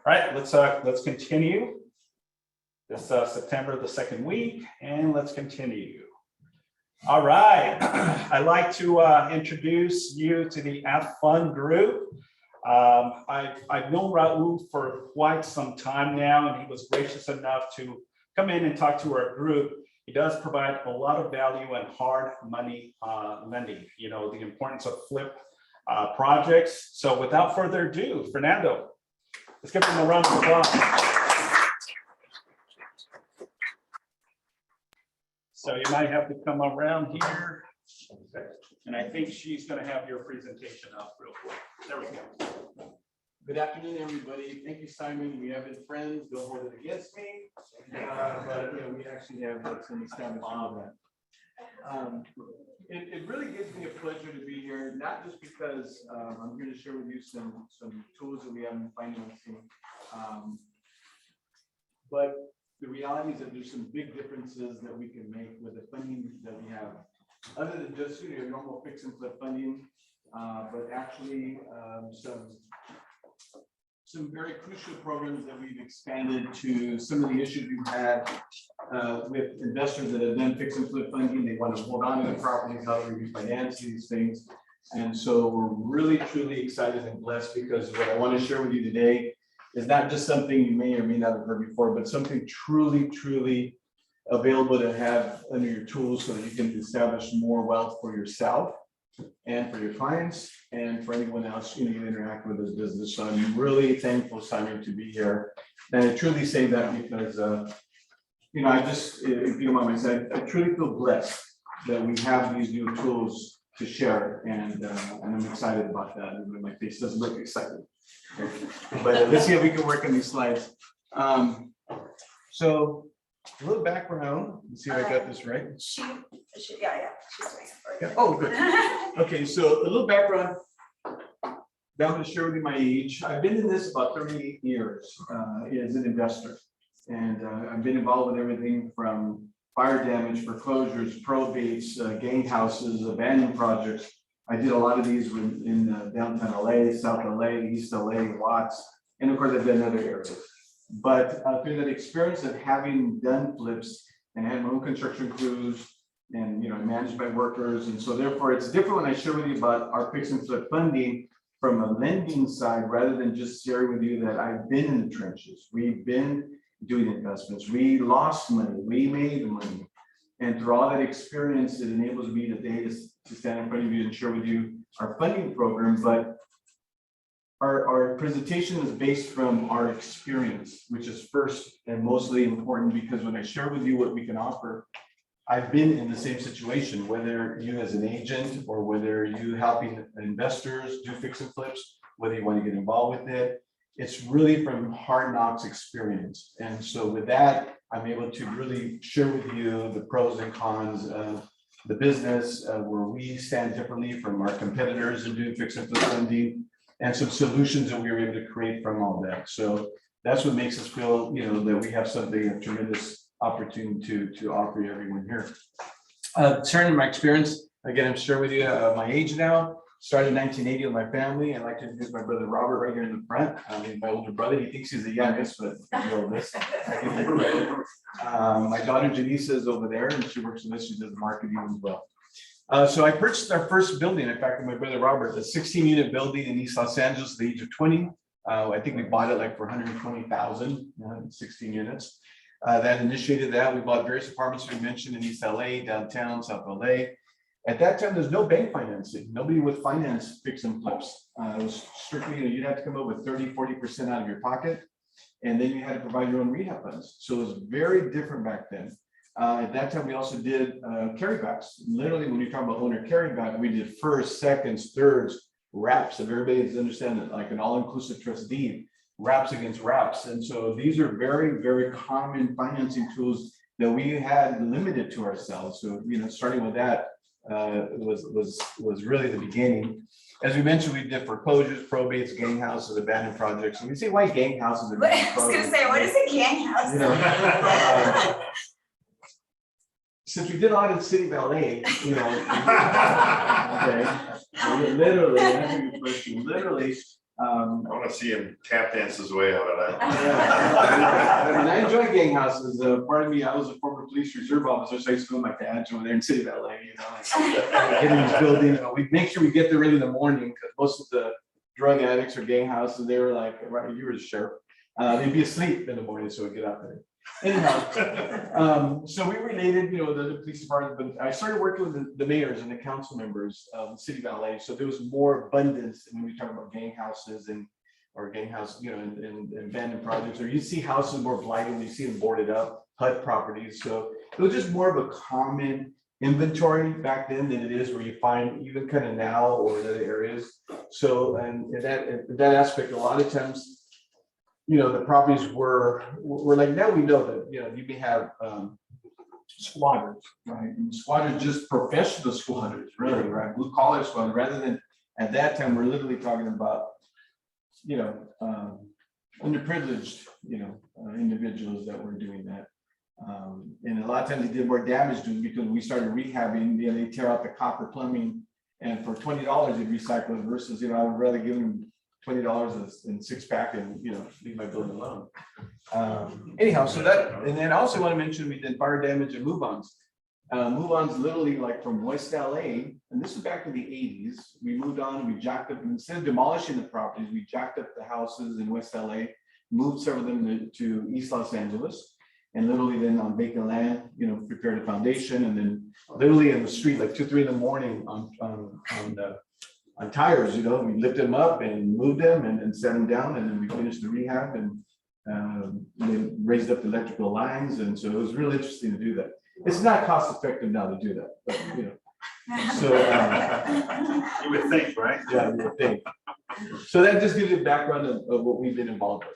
All right, let's continue. This September, the second week, and let's continue. All right, I'd like to introduce you to the AvFund group. I've known Raul for quite some time now, and he was gracious enough to come in and talk to our group. He does provide a lot of value and hard money lending, you know, the importance of flip projects. So without further ado, Fernando, let's give him a round of applause. So you might have to come around here. And I think she's going to have your presentation up real quick. There we go. Good afternoon, everybody. Thank you, Simon. We have been friends. Don't hold it against me. But you know, we actually have some established on that. It really gives me a pleasure to be here, not just because I'm here to share with you some tools that we have in financing, but the reality is that there's some big differences that we can make with the funding that we have, other than just your normal fix and flip funding, but actually some very crucial programs that we've expanded to some of the issues we've had with investors that have done fix and flip funding. They want to hold on to the properties, how do we refinance these things? And so we're really, truly excited and blessed, because what I want to share with you today is not just something you may or may not have heard before, but something truly, truly available to have under your tools so that you can establish more wealth for yourself and for your clients and for anyone else you interact with this business. So I'm really thankful, Simon, to be here. And I truly say that because, I just, if you don't mind me saying, I truly feel blessed that we have these new tools to share, and I'm excited about that. Even my face doesn't look excited. But let's see if we can work on these slides. So a little background. Let's see if I got this right. She, yeah, she's doing it for you. Yeah. Oh, good. Okay, so a little background. Now I'm going to share with you my age. I've been in this about 38 years as an investor. And I've been involved with everything from fire damage, foreclosures, probates, gang houses, abandoned projects. I did a lot of these in downtown LA, South LA, East LA, Watts, and of course I've done other areas. But through that experience of having done flips and had my own construction crews and managed by workers, and so therefore it's different when I share with you about our fix and flip funding from a lending side, rather than just sharing with you that I've been in the trenches. We've been doing investments. We lost money. We made money. And through all that experience, it enables me today to stand in front of you and share with you our funding program. But our presentation is based from our experience, which is first and mostly important, because when I share with you what we can offer, I've been in the same situation, whether you as an agent or whether you helping investors do fix and flips, whether you want to get involved with it. It's really from hard knocks experience. And so with that, I'm able to really share with you the pros and cons of the business, where we stand differently from our competitors in doing fix and flip lending, and some solutions that we were able to create from all that. So that's what makes us feel, that we have something, a tremendous opportunity to offer everyone here. Turning my experience, again, I'm sharing with you my age now. Started in 1980 with my family. I'd like to introduce my brother Robert right here in the front. My older brother, he thinks he's the youngest, but he's the oldest. My daughter Janice is over there, and she works with us. She does marketing as well. So I purchased our first building, in fact, with my brother Robert, a 16-unit building in East Los Angeles at the age of 20. I think we bought it like for 120,000, 16 units. That initiated that. We bought various apartments we mentioned in East LA, downtown, South LA. At that time, there's no bank financing. Nobody would finance fix and flips. It was strictly, you'd have to come up with 30–40% out of your pocket. And then you had to provide your own rehab funds. So it was very different back then. At that time, we also did carrybacks. Literally, when you talk about owner carryback, we did first, seconds, thirds, wraps. If everybody understands it, like an all-inclusive trust deed, wraps against wraps. And so these are very, very common financing tools that we had limited to ourselves. So, starting with that was really the beginning. As we mentioned, we did foreclosures, probates, gang houses, abandoned projects. And we say, why gang houses? But I was gonna say, what is a gang house? Since we did a lot in City Ballet, okay, literally, I want to see him tap dance his way out of that. and I enjoy gang houses. Pardon me, I was a former police reserve officer, so I used to go with my dad over there in City Ballet, get in these buildings. We make sure we get there early in the morning, because most of the drug addicts or gang houses, they were like, right, you were the sheriff. They'd be asleep in the morning, so we get out there. Anyhow, so we related, the police department, but I started working with the mayors and the council members of the City Ballet. So there was more abundance when we talk about gang houses or gang house, and abandoned projects, or you see houses more blighted, you see them boarded up, HUD properties. So it was just more of a common inventory back then than it is where you find even kind of now or in other areas. So, and in that aspect, a lot of times, the properties were like, now we know that, you may have squatters, right? And squatters, just professional squatters, really, right? Blue collar squatters, rather than at that time, we're literally talking about, underprivileged, individuals that were doing that. And a lot of times they did more damage to them because we started rehabbing, they tear out the copper plumbing, and for $20 they'd recycle it versus, I would rather give them $20 in 6-pack and leave my building alone. Anyhow, so that, and then I also want to mention we did fire damage and move-ons. Move-ons literally like from West LA, and this was back in the 80s. We moved on, we jacked up, instead of demolishing the properties, we jacked up the houses in West LA, moved several of them to East Los Angeles, and literally then on vacant land, prepared a foundation, and then literally in the street, like 2–3 in the morning on tires, we lifted them up and moved them and set them down, and then we finished the rehab and we raised up the electrical lines, and so it was really interesting to do that. It's not cost effective now to do that, but so You would think, right? yeah, you would think. So that just gives you a background of what we've been involved with.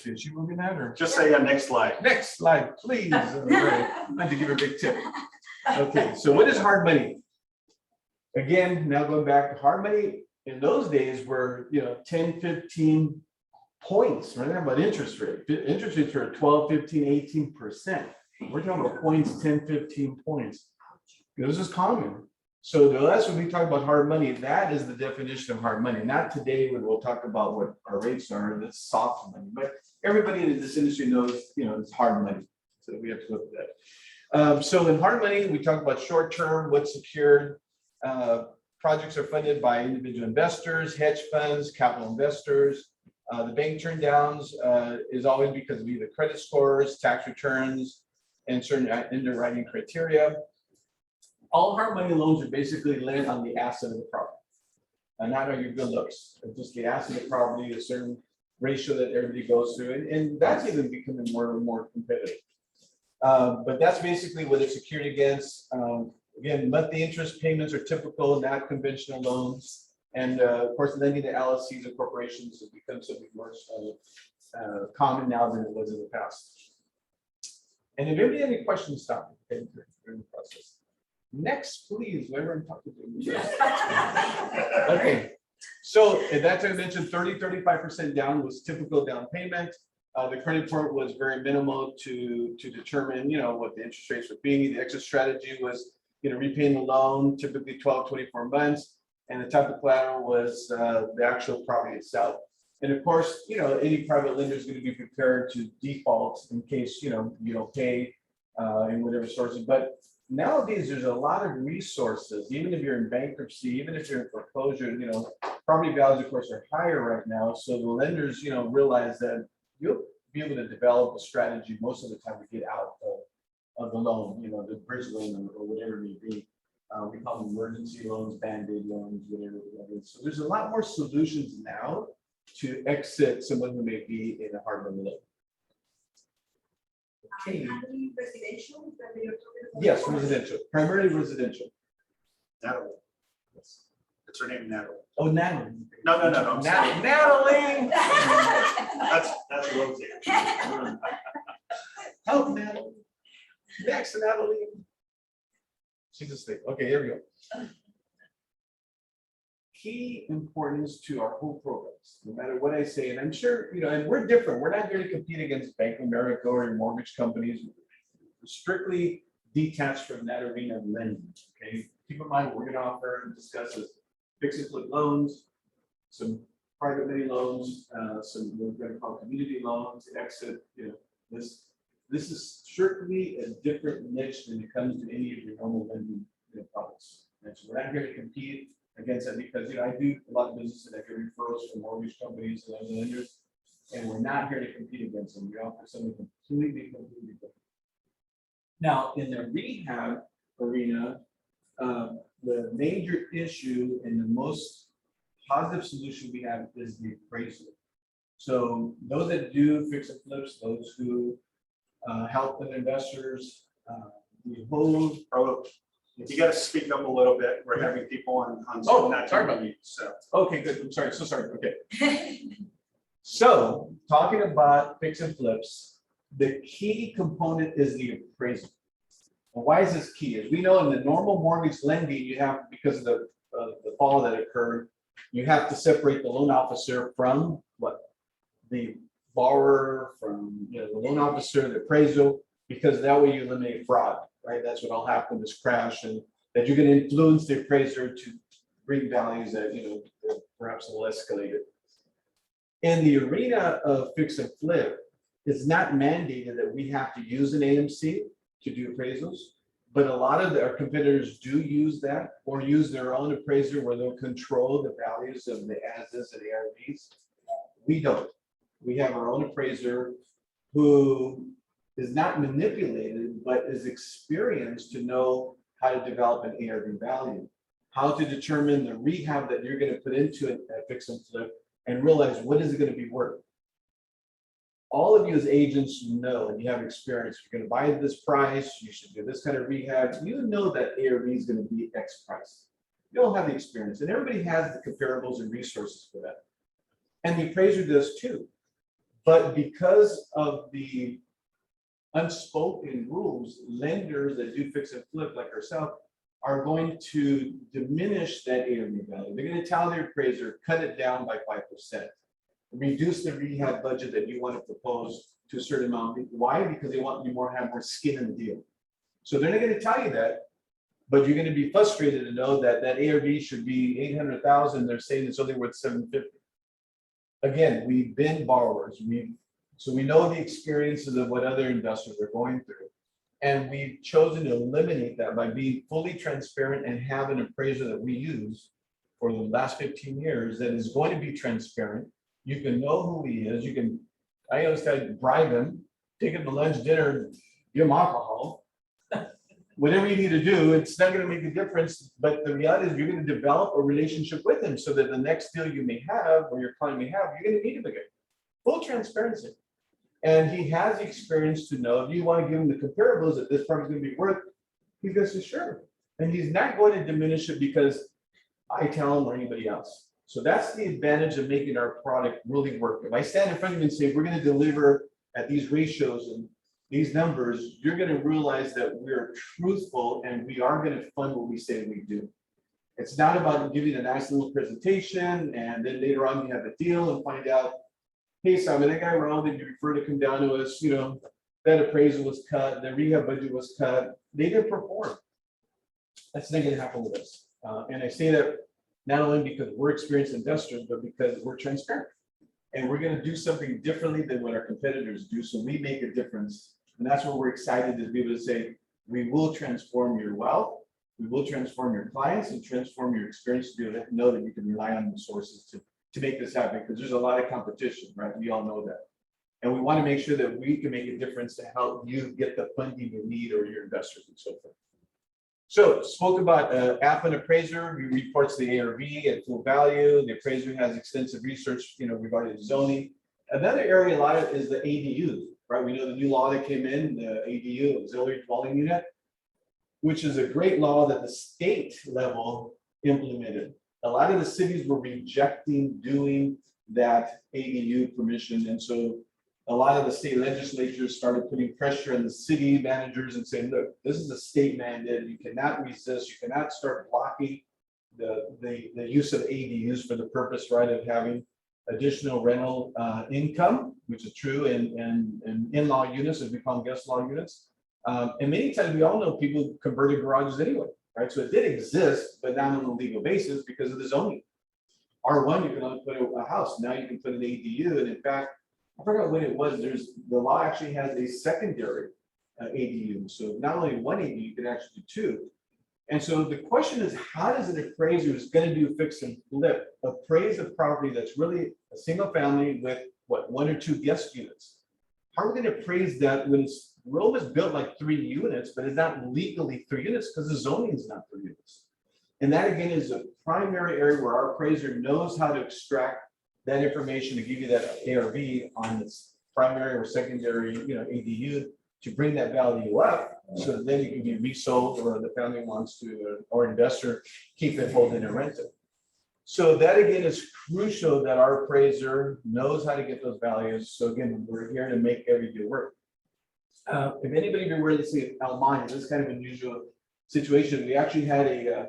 Is she moving that or? Just say next slide. Next slide, please. Right. I had to give her a big tip. Okay, so what is hard money? Again, now going back to hard money, in those days were 10–15 points, right? About interest rate. Interest rates were 12–15–18%. We're talking about points, 10–15 points. This is common. So that's when we talk about hard money. That is the definition of hard money. Not today when we'll talk about what our rates are. That's soft money. But everybody in this industry knows, it's hard money. So we have to look at that. So in hard money, we talk about short term, what's secured. Projects are funded by individual investors, hedge funds, capital investors. The bank turn downs is always because of either credit scores, tax returns, and certain underwriting criteria. All hard money loans are basically lent on the asset of the property, and not on your good looks. It's just the asset of the property, a certain ratio that everybody goes through, and that's even becoming more and more competitive. But that's basically what it's secured against. Again, monthly interest payments are typical, not conventional loans. And of course, lending to LLCs and corporations has become something more common now than it was in the past. And if anybody have any questions, stop me during the process. Next, please, whoever I'm talking to. Okay, so at that time I mentioned 35% down was typical down payment. The credit report was very minimal to determine, what the interest rates would be. The exit strategy was, repaying the loan, typically 12, 24 months. And the type of collateral was the actual property itself. And of course, any private lender is going to be prepared to default in case, you don't pay in whatever sources. But nowadays, there's a lot of resources, even if you're in bankruptcy, even if you're in foreclosure, property values, of course, are higher right now. So the lenders, realize that you'll be able to develop a strategy most of the time to get out of the loan, the bridge loan or whatever it may be. We call them emergency loans, Band-Aid loans, whatever it is. So there's a lot more solutions now to exit someone who may be in a hard loan. Okay. Residential, that you're talking about? Yes, residential, primarily residential. Natalie. It's her name, Natalie. Oh, Natalie. No, I'm sorry. Natalie. That's Rosie. Help Natalie. Next, Natalie. She's asleep. Okay, here we go. Key importance to our whole programs, no matter what I say, and I'm sure, and we're different. We're not here to compete against Bank of America or mortgage companies. We're strictly detached from that arena of lending. Okay, keep in mind, we're going to offer and discuss is fix and flip loans, some private money loans, some we're going to call community loans, exit. This is strictly a different niche than it comes to any of your normal lending products. And so we're not here to compete against that because I do a lot of business and I get referrals from mortgage companies and other lenders, and we're not here to compete against them. We offer something completely different. Now, in the rehab arena, the major issue and the most positive solution we have is the appraisal. So those that do fix and flips, those who help with investors, the whole. You got to speak up a little bit. We're having people on. Oh, not sorry about me. So. Okay, good. I'm sorry. So sorry. Okay. So talking about fix and flips, the key component is the appraisal. And why is this key? As we know, in the normal mortgage lending, you have, because of the fall that occurred, you have to separate the loan officer from what? The borrower, from the loan officer, the appraisal, because that way you eliminate fraud, right? That's what all happened, this crash, and that you're going to influence the appraiser to bring values that, that perhaps will escalate it. In the arena of fix and flip, it's not mandated that we have to use an AMC to do appraisals, but a lot of our competitors do use that or use their own appraiser where they'll control the values of the as-is and ARVs. We don't. We have our own appraiser who is not manipulated, but is experienced to know how to develop an ARV value, how to determine the rehab that you're going to put into a fix and flip and realize what is it going to be worth. All of you as agents know, and you have experience, you're going to buy this price, you should do this kind of rehab. You know that ARV is going to be X price. You don't have the experience, and everybody has the comparables and resources for that. And the appraiser does too. But because of the unspoken rules, lenders that do fix and flip like ourselves are going to diminish that ARV value. They're going to tell their appraiser, cut it down by 5%. Reduce the rehab budget that you want to propose to a certain amount. Why? Because they want you to have more skin in the deal. So they're not going to tell you that, but you're going to be frustrated to know that that ARV should be 800,000. They're saying it's only worth 750. Again, we've been borrowers. So we know the experiences of what other investors are going through. And we've chosen to eliminate that by being fully transparent and have an appraiser that we use for the last 15 years that is going to be transparent. You can know who he is. You can, I always tell you, bribe him, take him to lunch, dinner, give him alcohol. Whatever you need to do, it's not going to make a difference. But the reality is you're going to develop a relationship with him so that the next deal you may have or your client may have, you're going to meet him again. Full transparency. And he has the experience to know, do you want to give him the comparables that this property is gonna be worth? He goes, sure. And he's not going to diminish it because I tell him or anybody else. So that's the advantage of making our product really work. If I stand in front of you and say, we're gonna deliver at these ratios and these numbers, you're gonna realize that we're truthful and we are gonna fund what we say we do. It's not about giving a nice little presentation and then later on you have a deal and find out, hey, Simon, that guy Ron that you referred to come down to us, you know, that appraisal was cut, the rehab budget was cut, they didn't perform. That's not gonna happen with us. And I say that not only because we're experienced investors, but because we're transparent. And we're gonna do something differently than what our competitors do, so we make a difference. And that's what we're excited to be able to say, we will transform your wealth, we will transform your clients and transform your experience to be able to know that you can rely on the sources to make this happen, because there's a lot of competition, right? We all know that. And we wanna make sure that we can make a difference to help you get the funding you need or your investors and so forth. So spoke about AvFund appraiser, he reports the ARV at full value. The appraiser has extensive research, you know, regarding zoning. Another area a lot of is the ADU, right? We know the new law that came in, the ADU, auxiliary dwelling unit, which is a great law that the state level implemented. A lot of the cities were rejecting doing that ADU permission, and so a lot of the state legislatures started putting pressure on the city managers and saying, look, this is a state mandate. You cannot resist. You cannot start blocking the use of ADUs for the purpose, right, of having additional rental income, which is true, and in-law units, as we call them, guest law units. And many times we all know people converted garages anyway, right? So it did exist, but not on a legal basis because of the zoning. R1, you can only put a house. Now you can put an ADU, and in fact, I forgot when it was, the law actually has a secondary ADU. So not only one ADU, you can actually do two. And so the question is, how does an appraiser who's going to do fix and flip appraise a property that's really a single family with what, 1 or 2 guest units? How are we going to appraise that when it's Rome is built like 3 units, but it's not legally 3 units because the zoning is not 3 units? And that again is a primary area where our appraiser knows how to extract that information to give you that ARV on its primary or secondary, you know, ADU to bring that value up, so that then it can be resold, or the family wants to, or investor keep it, hold it, and rent it. So that again is crucial that our appraiser knows how to get those values. So again, we're here to make every deal work. If anybody been really see Almani, this is kind of an unusual situation. We actually had a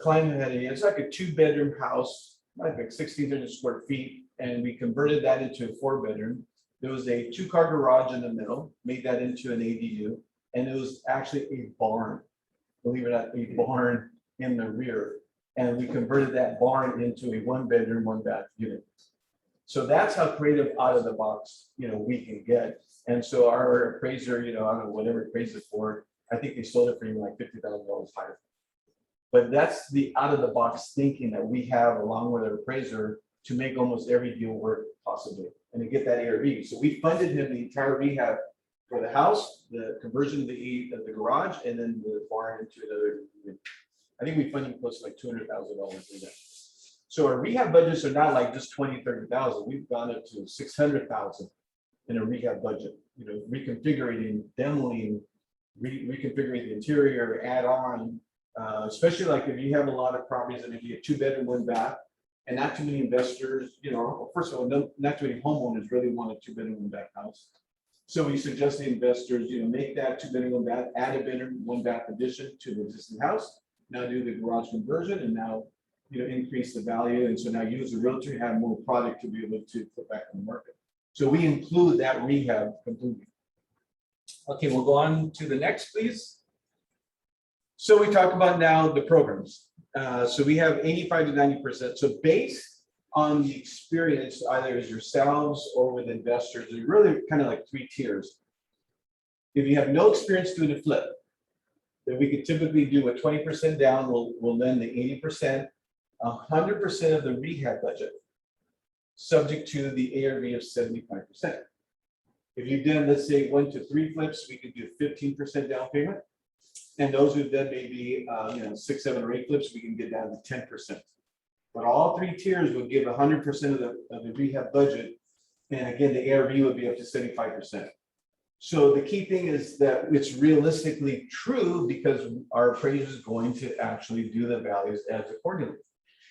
client who had it's like a 2-bedroom house, like 1,600 square feet, and we converted that into a 4-bedroom. There was a 2-car garage in the middle, made that into an ADU, and it was actually a barn, believe it or not, a barn in the rear. And we converted that barn into a 1-bedroom, 1-bath unit. So that's how creative out of the box, you know, we can get. And so our appraiser, you know, I don't know, whatever appraised it for, I think they sold it for even like $50,000 higher. But that's the out of the box thinking that we have along with our appraiser to make almost every deal work possibly and to get that ARV. So we funded him the entire rehab for the house, the conversion of the garage, and then the barn into another. I think we funded close to like $200,000 in that. So our rehab budgets are not like just 20, 30,000. We've gone up to 600,000 in a rehab budget. You know, reconfiguring, demoing, reconfiguring the interior, add on. Especially like if you have a lot of properties that maybe a 2-bedroom, 1-bath, and not too many investors, you know, first of all, not too many homeowners really want a 2-bedroom, 1-bath house. So we suggest the investors, you know, make that 2-bedroom, 1-bath, add a bedroom, 1-bath addition to the existing house. Now do the garage conversion and now, you know, increase the value. And so now you as a realtor have more product to be able to put back in the market. So we include that rehab completely. Okay, we'll go on to the next, please. So we talk about now the programs. So we have 85 to 90%. So based on the experience, either as yourselves or with investors, there's really kind of like 3 tiers. If you have no experience doing a flip, then we could typically do a 20% down, we'll lend the 80%, 100% of the rehab budget, subject to the ARV of 75%. If you've done, let's say, 1 to 3 flips, we could do 15% down payment. And those who've done maybe, you know, 6, 7, or 8 flips, we can get down to 10%. But all 3 tiers will give 100% of the rehab budget And again, the ARV would be up to 75%. So the key thing is that it's realistically true because our appraiser is going to actually do the values as accordingly.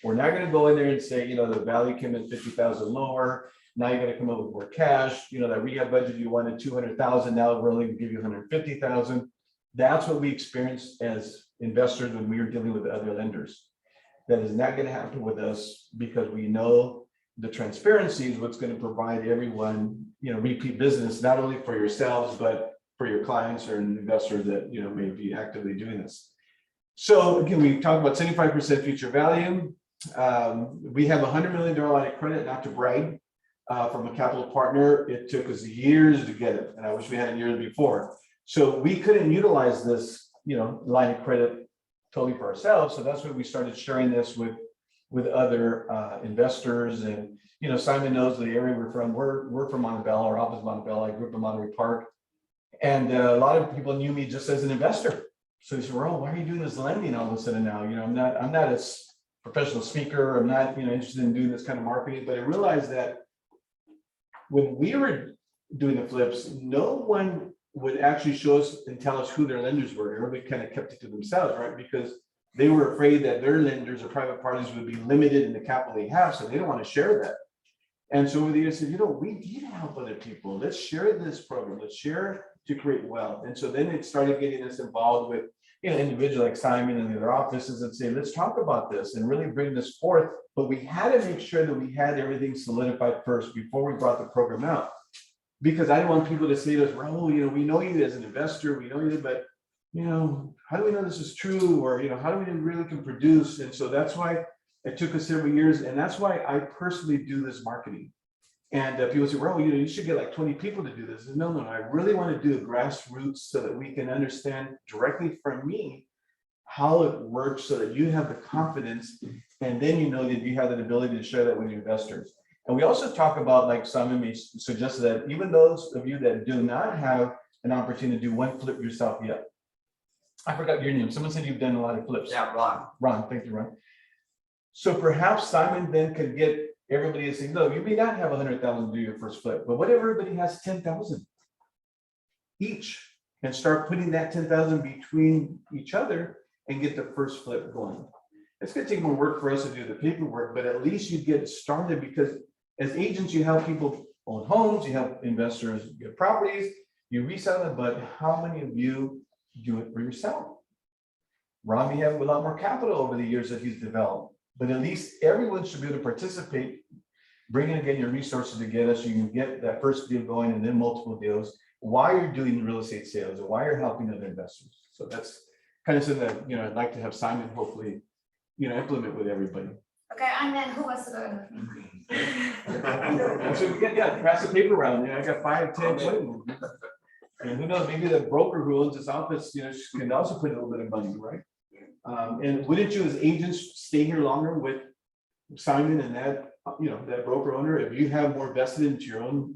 We're not going to go in there and say, the value came in 50,000 lower. Now you're going to come up with more cash. That rehab budget you wanted 200,000. Now we're only going to give you 150,000. That's what we experienced as investors when we were dealing with other lenders. That is not going to happen with us because we know the transparency is what's going to provide everyone, repeat business, not only for yourselves, but for your clients or an investor that, may be actively doing this. So again, we talked about 75% future value. We have a $100 million line of credit, not to brag, from a capital partner. It took us years to get it, and I wish we had it years before. So we couldn't utilize this, line of credit totally for ourselves. So that's when we started sharing this with other investors. And Simon knows the area we're from. We're from Montebello, our office is Montebello. I grew up in Monterey Park, and a lot of people knew me just as an investor. So they said, "Well, why are you doing this lending all of a sudden now? I'm not a professional speaker. I'm not interested in doing this kind of marketing." But I realized that when we were doing the flips, no one would actually show us and tell us who their lenders were. Everybody kind of kept it to themselves, right? Because they were afraid that their lenders or private parties would be limited in the capital they have, so they don't want to share that. And so over the years, said, we need to help other people. Let's share this program. Let's share to create wealth. And so then it started getting us involved with individuals like Simon and the other offices and say, let's talk about this and really bring this forth. But we had to make sure that we had everything solidified first before we brought the program out. Because I didn't want people to say to us, Raul, we know you as an investor, we know you, but how do we know this is true? Or, how do we really can produce? And so that's why it took us several years. And that's why I personally do this marketing. And people say, well, you should get like 20 people to do this. And no, I really want to do a grassroots so that we can understand directly from me how it works so that you have the confidence. And then that you have the ability to share that with your investors. And we also talk about, like Simon may suggest, that even those of you that do not have an opportunity to do one flip yourself yet. I forgot your name. Someone said you've done a lot of flips. Yeah, Ron. Ron, thank you, Ron. So perhaps Simon then could get everybody to say, no, you may not have 100,000 to do your first flip, but what if everybody has 10,000 each and start putting that 10,000 between each other and get the first flip going? It's going to take more work for us to do the paperwork, but at least you get started, because as agents, you help people own homes, you help investors get properties, you resell it, but how many of you do it for yourself? Ron may have a lot more capital over the years that he's developed, but at least everyone should be able to participate, bring in again your resources to get us, so you can get that first deal going and then multiple deals while you're doing real estate sales or while you're helping other investors. So that's kind of something that, I'd like to have Simon hopefully, implement with everybody. Okay, and then who wants to go? And so we get, pass the paper around. I got 5, 10, 20. And who knows, maybe the broker who owns this office, can also put a little bit of money, right? And wouldn't you as agents stay here longer with Simon and that, that broker owner, if you have more vested into your own,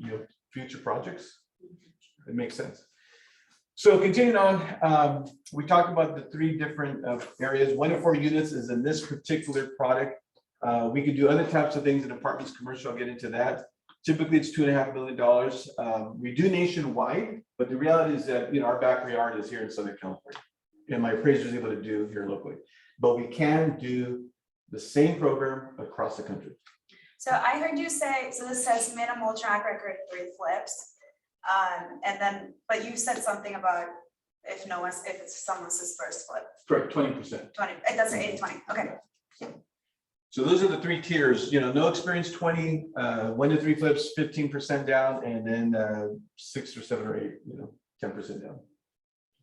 future projects? It makes sense. So continuing on, we talked about the 3 different areas. 1 to 4 units is in this particular product. We could do other types of things in apartments, commercial, I'll get into that. Typically it's $2.5 million. We do nationwide, but the reality is that, our backyard is here in Southern California. And my appraiser is able to do here locally, but we can do the same program across the country. So I heard you say, so this says minimal track record, 3 flips. And then, but you said something about if it's someone's first flip. Correct, 20%. 20, it does say 80-20, okay. So those are the 3 tiers, no experience 20, 1 to 3 flips, 15% down, and then 6 or 7 or 8, 10% down.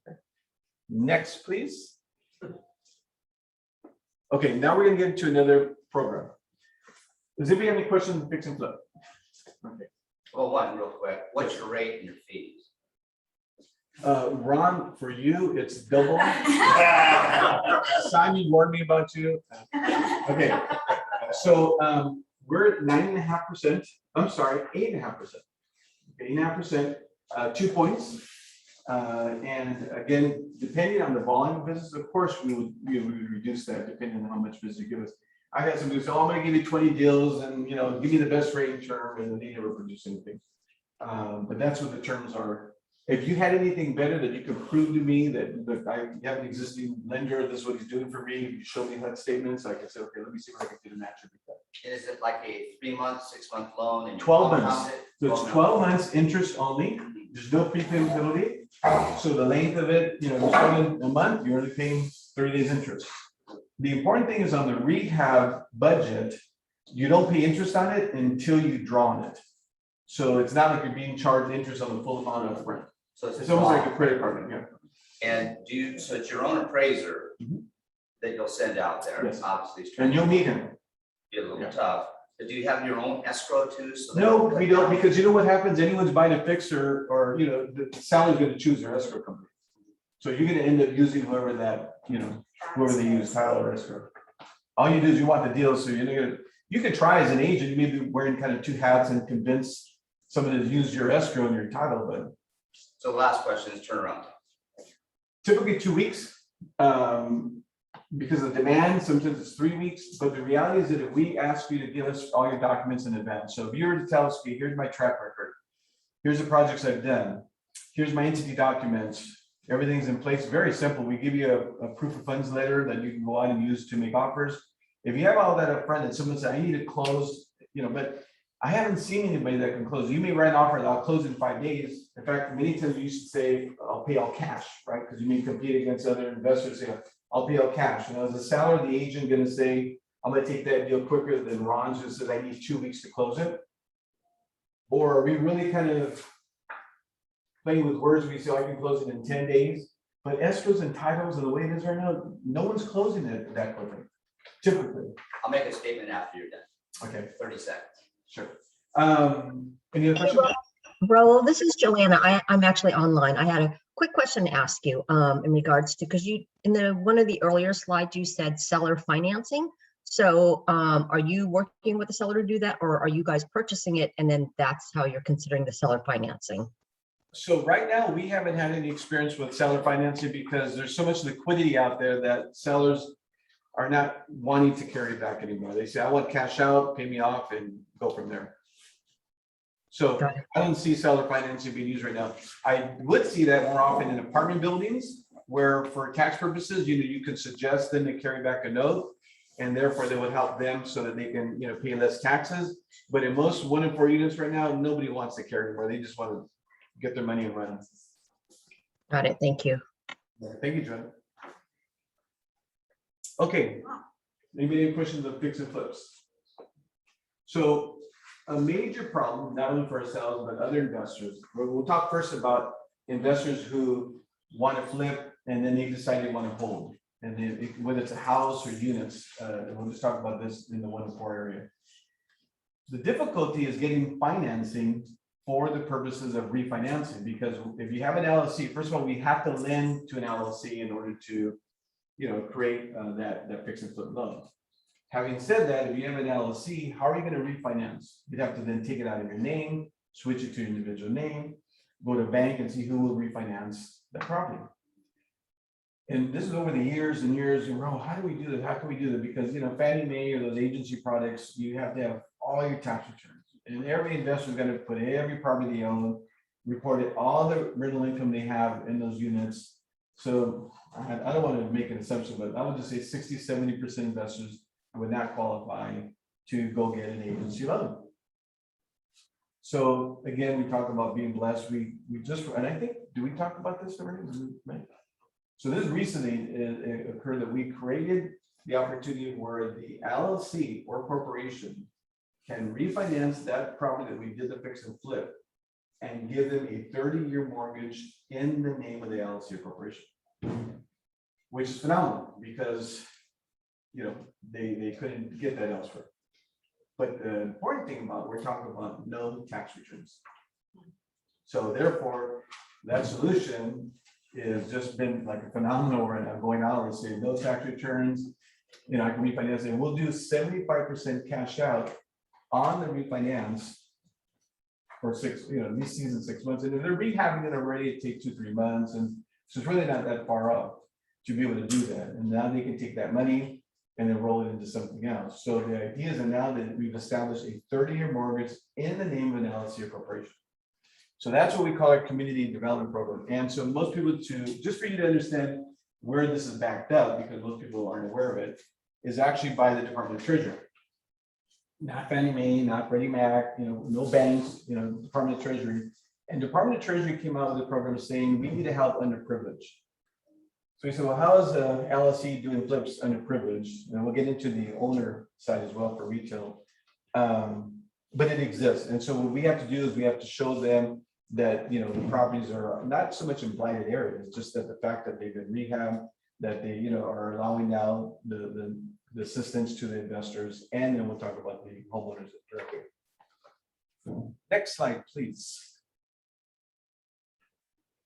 Okay. Next, please. Okay, now we're gonna get into another program. Does anybody have any questions on fix and flip? Okay. Well, one real quick, what's your rate and your fees? Ron, for you, it's double. Simon warned me about you. Okay, so we're at 9.5%. I'm sorry, 8.5%. 8.5%, 2 points. And again, depending on the volume of business, of course, we would reduce that depending on how much business you give us. I had somebody say, oh, I'm gonna give you 20 deals and, you know, give me the best rate term, and they never produce anything. But that's what the terms are. If you had anything better that you could prove to me that I have an existing lender, this is what he's doing for me, you show me that statements, I can say, okay, let me see what I can do to match it with that. And is it like a 3-month, 6-month loan? And you 12 compound months. it? So it's 12 months interest only. There's no prepayment penalty. So the length of it, you know, you start in a month, you're only paying 30 days interest. The important thing is on the rehab budget, you don't pay interest on it until you draw on it. So it's not like you're being charged interest on the full amount of rent. So It's almost like a credit card, yeah. And so it's your own appraiser Mhm. that you'll send out there, Yes. obviously. It's And you'll meet him. be a little Yeah. tough, but do you have your own escrow too? So that No, it'll we cut don't, down? because you know what happens, anyone's buying a fixer or, you know, the seller's gonna choose their escrow company. So you're gonna end up using whoever that, you know, whoever they use, title or escrow. All you do is you want the deal, so you're not gonna, you can try as an agent, you may be wearing kind of two hats and convince someone to use your escrow and your title, but So the last question is turnaround. typically 2 weeks. Because of demand, sometimes it's 3 weeks, but the reality is that if we ask you to give us all your documents in advance, so if you were to tell us, okay, here's my track record, here's the projects I've done, here's my entity documents, everything's in place, very simple, we give you a proof of funds letter that you can go out and use to make offers. If you have all that up front and someone says, I need to close, you know, but I haven't seen anybody that can close. You may write an offer that I'll close in 5 days. In fact, many times you used to say, I'll pay all cash, right? Because you may compete against other investors, say, I'll pay all cash. And as a seller, the agent gonna say, I'm gonna take that deal quicker than Ron who says I need 2 weeks to close it? Or are we really kind of playing with words? We say, I can close it in 10 days, but escrows and titles and the way it is right now, no one's closing it that quickly, typically. I'll make a statement after you're done, Okay, 30 seconds. sure. Any other questions? Raul, this is Joanna. I'm actually online. I had a quick question to ask you in regards to, because you, in one of the earlier slides, you said seller financing. So are you working with the seller to do that, or are you guys purchasing it and then that's how you're considering the seller financing? So right now, we haven't had any experience with seller financing because there's so much liquidity out there that sellers are not wanting to carry back anymore. They say, I want cash out, pay me off and go from there. So Got it. I don't see seller financing being used right now. I would see that more often in apartment buildings where for tax purposes, you know, you could suggest them to carry back a note and therefore they would help them so that they can, you know, pay less taxes. But in most 1 in 4 units right now, nobody wants to carry more. They just want to get their money and run. Got it. Thank you. Thank you, John. Okay, anybody have questions of fix and flips? So a major problem, not only for ourselves, but other investors, we'll talk first about investors who want to flip and then they decide they want to hold. And then whether it's a house or units, and we'll just talk about this in the 1 in 4 area. The difficulty is getting financing for the purposes of refinancing, because if you have an LLC, first of all, we have to lend to an LLC in order to, you know, create that fix and flip loan. Having said that, if you have an LLC, how are you going to refinance? You'd have to then take it out of your name, switch it to your individual name, go to a bank and see who will refinance that property. And this is over the years and years, and oh, how do we do this? How can we do that? Because, you know, Fannie Mae or those agency products, you have to have all your tax returns. And every investor is going to put every property they own, report it, all the rental income they have in those units. So I don't want to make an assumption, but I would just say 60–70% investors would not qualify to go get an agency loan. So again, we talk about being blessed. We just, and I think, do we talk about this already? So this recently occurred that we created the opportunity where the LLC or corporation can refinance that property that we did the fix and flip and give them a 30-year mortgage in the name of the LLC or corporation, which is phenomenal because, you know, they couldn't get that elsewhere. But the important thing about, we're talking about no tax returns. So therefore, that solution has just been like a phenomenal right now, going out and saying no tax returns. You know, I can refinance it. And we'll do 75% cash out on the refinance for 6, you know, these seasons 6 months. And if they're rehabbing it already, it takes 2–3 months. And so it's really not that far off to be able to do that. And now they can take that money, and then roll it into something else. So the idea is that now that we've established a 30-year mortgage in the name of an LLC or corporation. So that's what we call our community development program. And so most people, just for you to understand where this is backed up, because most people aren't aware of it, is actually by the Department of Treasury. Not Fannie Mae, not Freddie Mac, no banks, Department of Treasury. And Department of Treasury came out with a program saying we need to help underprivileged. So we said, well, how is the LLC doing flips underprivileged? And we'll get into the owner side as well for retail. But it exists. And so what we have to do is we have to show them that, the properties are not so much in blighted areas, just that the fact that they've been rehabbed, that they, are allowing now the assistance to the investors. And then we'll talk about the homeowners directly. Next slide, please.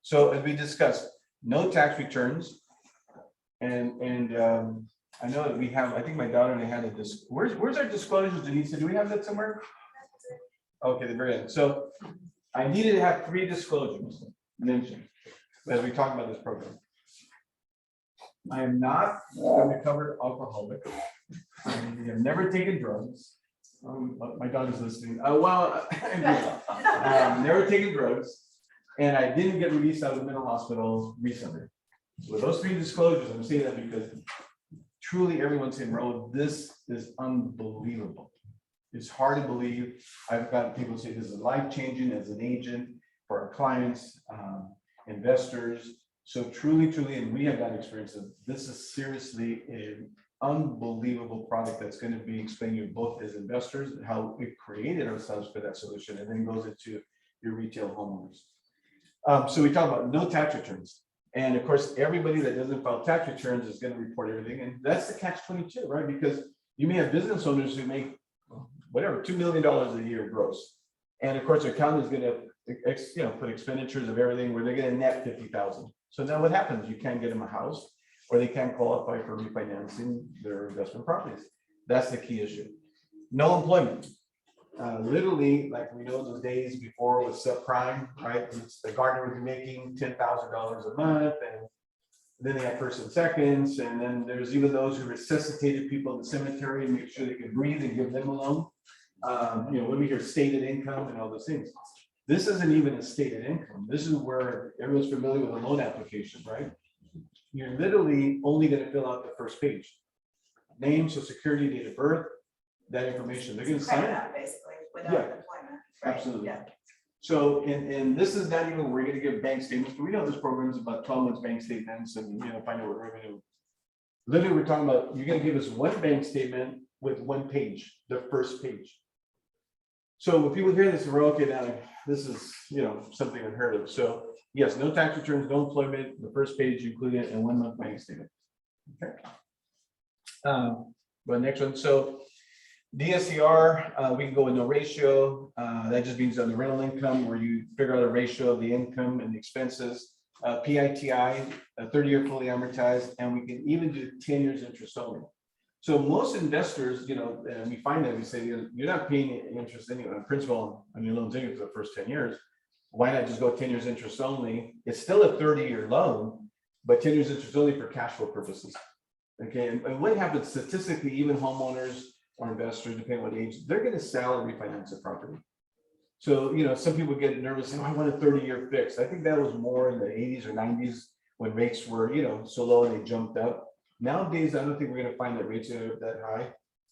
So as we discussed, no tax returns. And I know that we have, I think my daughter and I had where's our disclosures, Denise? Do we have that somewhere? Okay, the very end. So I needed to have 3 disclosures mentioned as we talk about this program. I am not a recovered alcoholic. I have never taken drugs. My daughter's listening. Never taken drugs. And I didn't get released out of the mental hospital recently. So with those 3 disclosures, I'm saying that because truly everyone's saying, "Ro, this is unbelievable." It's hard to believe. I've got people say this is life-changing as an agent for our clients, investors. So truly, and we have that experience of this is seriously an unbelievable product that's going to be explaining to you both as investors how we created ourselves for that solution, and then goes into your retail homeowners. So we talk about no tax returns. And of course, everybody that doesn't file tax returns is going to report everything. And that's the catch-22, right? Because you may have business owners who make whatever, $2 million a year gross. And of course, their accountant is going to put expenditures of everything where they're going to net 50,000. So now what happens? You can't get them a house, or they can't qualify for refinancing their investment properties. That's the key issue. No employment. Literally, like we know those days before with subprime, right? The gardener would be making $10,000 a month, and then they have first and seconds, and then there's even those who resuscitated people in the cemetery and make sure they can breathe and give them a loan. When we hear stated income and all those things, this isn't even a stated income. This is where everyone's familiar with a loan application, right? You're literally only going to fill out the first page: name, social security, date of birth, that information. They're going to sign it. Basically, without Yeah, employment. Right? absolutely. Yeah. So, and this is not even, we're going to give bank statements. We know this program is about 12 months bank statements and, find out what revenue. Literally, we're talking about, you're going to give us one bank statement with one page, the first page. So when people hear this, we're okay now, this is, something unheard of. So yes, no tax returns, no employment, the first page included, and 1 month bank statement. Okay. But next one, so DSCR, we can go with no ratio. That just means on the rental income where you figure out a ratio of the income and the expenses. PITI, 30-year fully amortized, and we can even do 10 years interest only. So most investors, and we find that we say, you're not paying interest anyway, principal on your loans anyway for the first 10 years. Why not just go 10 years interest only? It's still a 30-year loan, but 10 years interest only for cash flow purposes. Okay, and what happens statistically, even homeowners or investors, depending on what age, they're going to sell or refinance a property. So, some people get nervous and I want a 30-year fix. I think that was more in the 80s or 90s when rates were, so low and they jumped up. Nowadays, I don't think we're going to find that rates are that high.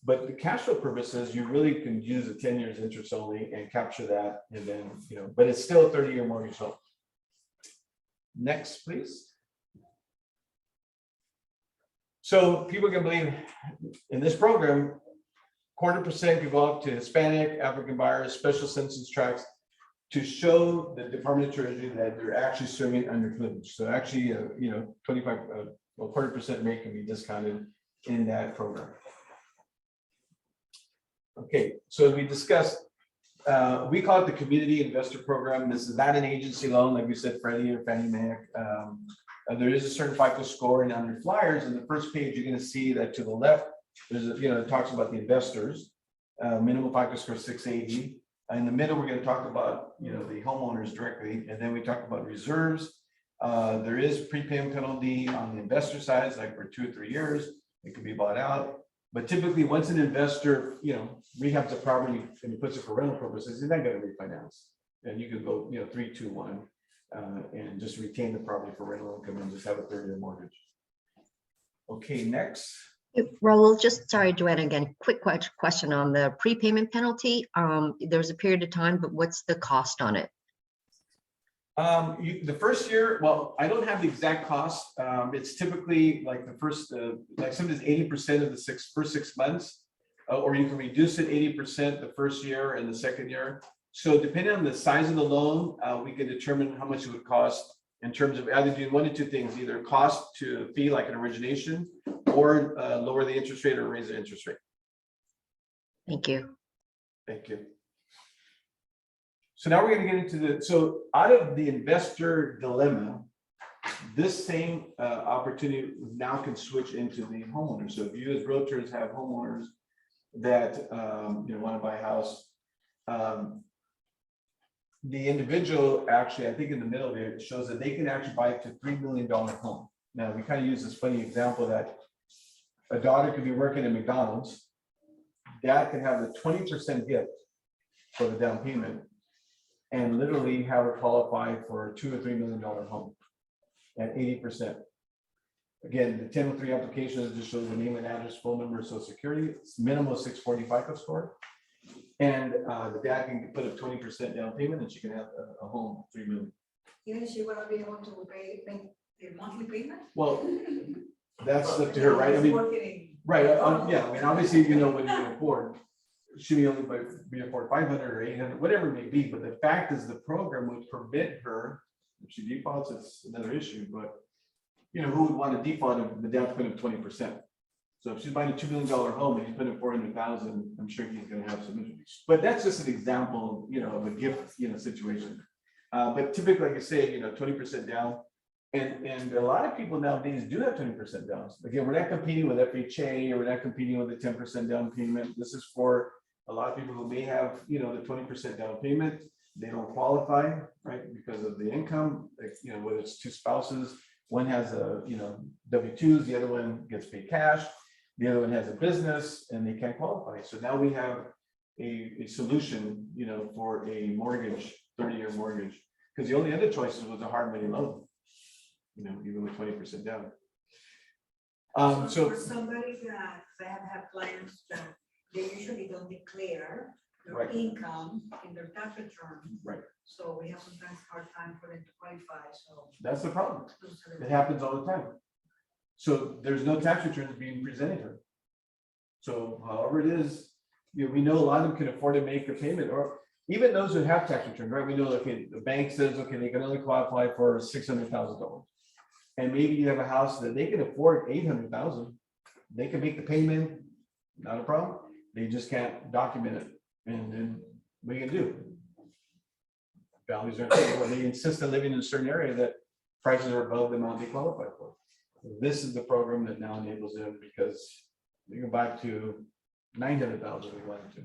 But the cash flow purposes, you really can use the 10 years interest only and capture that. And then, but it's still a 30-year mortgage loan. Next, please. So people can believe in this program, 0.25% can go up to Hispanic, African buyers, special census tracts to show the Department of Treasury that they're actually serving underprivileged. So actually, 0.25% rate can be discounted in that program. Okay, so as we discussed, we call it the Community Investor Program. This is not an agency loan, like we said, Freddie or Fannie Mae. There is a certain FICO score, and on your flyers, on the first page, you're going to see that to the left, there's it talks about the investors, minimum FICO score 680. In the middle, we're going to talk about the homeowners directly, and then we talk about reserves. There is prepayment penalty on the investor side, like for 2 or 3 years, it could be bought out. But typically, once an investor, rehabs a property and he puts it for rental purposes, he's not gonna refinance. And you can go, 3, 2, 1, and just retain the property for rental income and just have a 30-year mortgage. Okay, next. Raul, just sorry, Joanna, again, quick question on the prepayment penalty. There's a period of time, but what's the cost on it? The first year, well, I don't have the exact cost. It's typically like the first, like sometimes 80% of the first 6 months, or you can reduce it 80% the first year and the second year. So depending on the size of the loan, we can determine how much it would cost in terms of either doing one of two things, either cost to fee like an origination, or lower the interest rate or raise the interest rate. Thank you. Thank you. So now we're going to get into so out of the investor dilemma, this same opportunity now can switch into the homeowner. So if you as realtors have homeowners that want to buy a house, the individual actually, I think in the middle there, it shows that they can actually buy up to $3 million home. Now we kind of use this funny example that a daughter could be working at McDonald's, dad can have the 20% gift for the down payment, and literally have her qualify for a $2 or $3 million home at 80%. Again, the 1003 application just shows the name and address, phone number, social security. It's minimum 640 FICO score. And the dad can put up 20% down payment and she can have a home, $3 million. Even she will be able to pay the monthly payment? Well, that's up to her, right? I mean, right, yeah, I mean, obviously, when you can afford, she may only be afford 500 or 800, whatever it may be, but the fact is the program would permit her, if she defaults, it's another issue, but who would want to default if the dad's putting up 20%? So if she's buying a $2 million home and he's putting 400,000, I'm sure he's going to have some issues. But that's just an example, of a gift, situation. But typically, like I say, 20% down. And a lot of people nowadays do have 20% down. Again, we're not competing with FHA, or we're not competing with the 10% down payment. This is for a lot of people who may have, the 20% down payment. They don't qualify, right, because of the income, whether it's two spouses, one has a, W-2s, the other one gets paid cash, the other one has a business, and they can't qualify. So now we have a solution, for a mortgage, 30-year mortgage, because the only other choices was a hard money loan. Even with 20% down. So for somebody that have clients that they usually don't declare their Right. income in their tax return. Right. So we have sometimes hard time for them to qualify, so. That's the problem. It happens all the time. So there's no tax returns being presented to her. So however it is, we know a lot of them can afford to make a payment, or even those who have tax returns, right? We know, okay, the bank says, okay, they can only qualify for $600,000. And maybe you have a house that they can afford 800,000. They can make the payment, not a problem. They just can't document it. And then what are you gonna do? Values are, they insist on living in a certain area that prices are above the amount they qualify for. This is the program that now enables them, because you can buy up to 900,000 if you wanted to.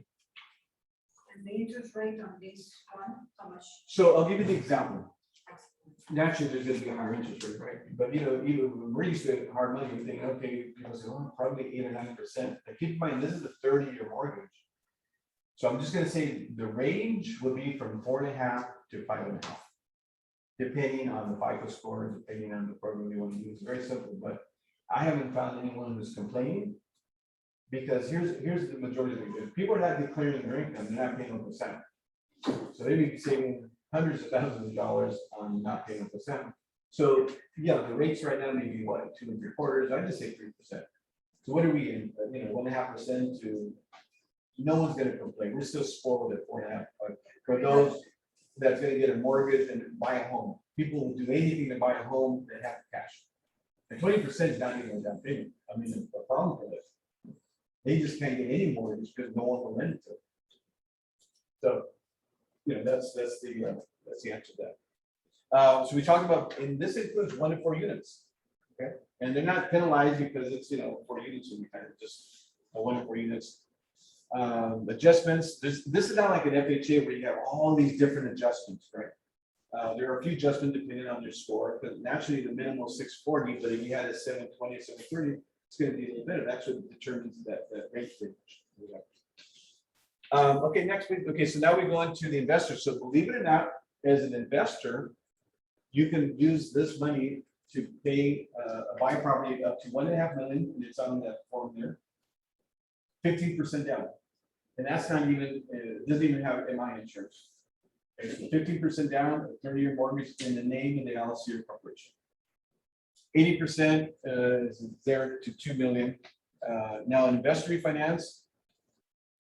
And the interest rate on this one, how much? So I'll give you the example. Naturally, there's going to be a higher interest rate, right? But even when we're used to hard money, we think, okay, people say, oh, probably 8 or 9%. But keep in mind, this is a 30-year mortgage. So I'm just going to say the range would be from 4.5 to 5.5, depending on the FICO score, depending on the program you want to use. Very simple, but I haven't found anyone who's complaining, because here's the majority of it. People are not declaring their income, they're not paying 1%. So they may be saving hundreds of thousands of dollars on not paying 1%. So yeah, the rates right now may be what, 2 3/4. I just say 3%. So what are we in? 1.5% to, no one's going to complain. We're still spoiled at 4.5. But for those that's going to get a mortgage and buy a home, people will do anything to buy a home that have cash. And 20% is not even a down payment. I mean, the problem for this, they just can't get any mortgage because no one will lend it to them. So that's the answer to that. So we talked about, and this includes 1 to 4 units, okay? And they're not penalized because it's 4 units, so we kind of just 1 to 4 units. Adjustments. This is not like an FHA where you have all these different adjustments, right? There are a few adjustments depending on your score, but naturally the minimum is 640. But if you had a 720, 730, it's gonna be a little better. That's what determines that rate range. Okay, next week, okay, so now we go into the investor. So believe it or not, as an investor, you can use this money to pay, buy property up to 1.5 million, and it's on that form there. 15% down. And that's not even, doesn't even have MI insurance. 15% down, a 30-year mortgage in the name of the LLC or corporation. 80% is there to 2 million. Now investor refinance,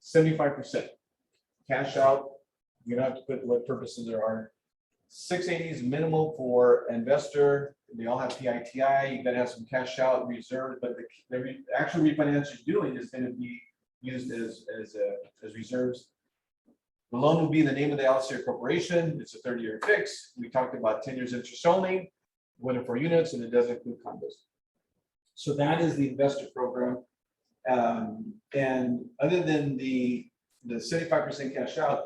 75%. Cash out, you don't have to put what purposes there are. 680 is minimal for investor. They all have PITI. You gotta have some cash out reserved, but the actual refinance you're doing is gonna be used as reserves. The loan will be in the name of the LLC or corporation. It's a 30-year fix. We talked about 10 years interest only, 1 in 4 units, and it doesn't include condos. So that is the investor program. And other than the 75% cash out,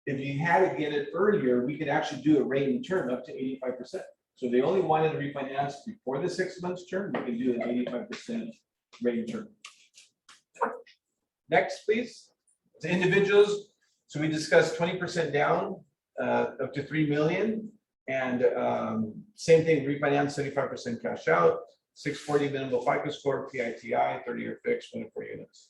if you had to get it earlier, we could actually do a rate and term up to 85%. So they only wanted to refinance before the 6 months term, we can do an 85% rate and term. Next, please. The individuals. So we discussed 20% down, up to 3 million. And same thing, refinance 75% cash out, 640 minimum FICO score, PITI, 30-year fix, 1 in 4 units.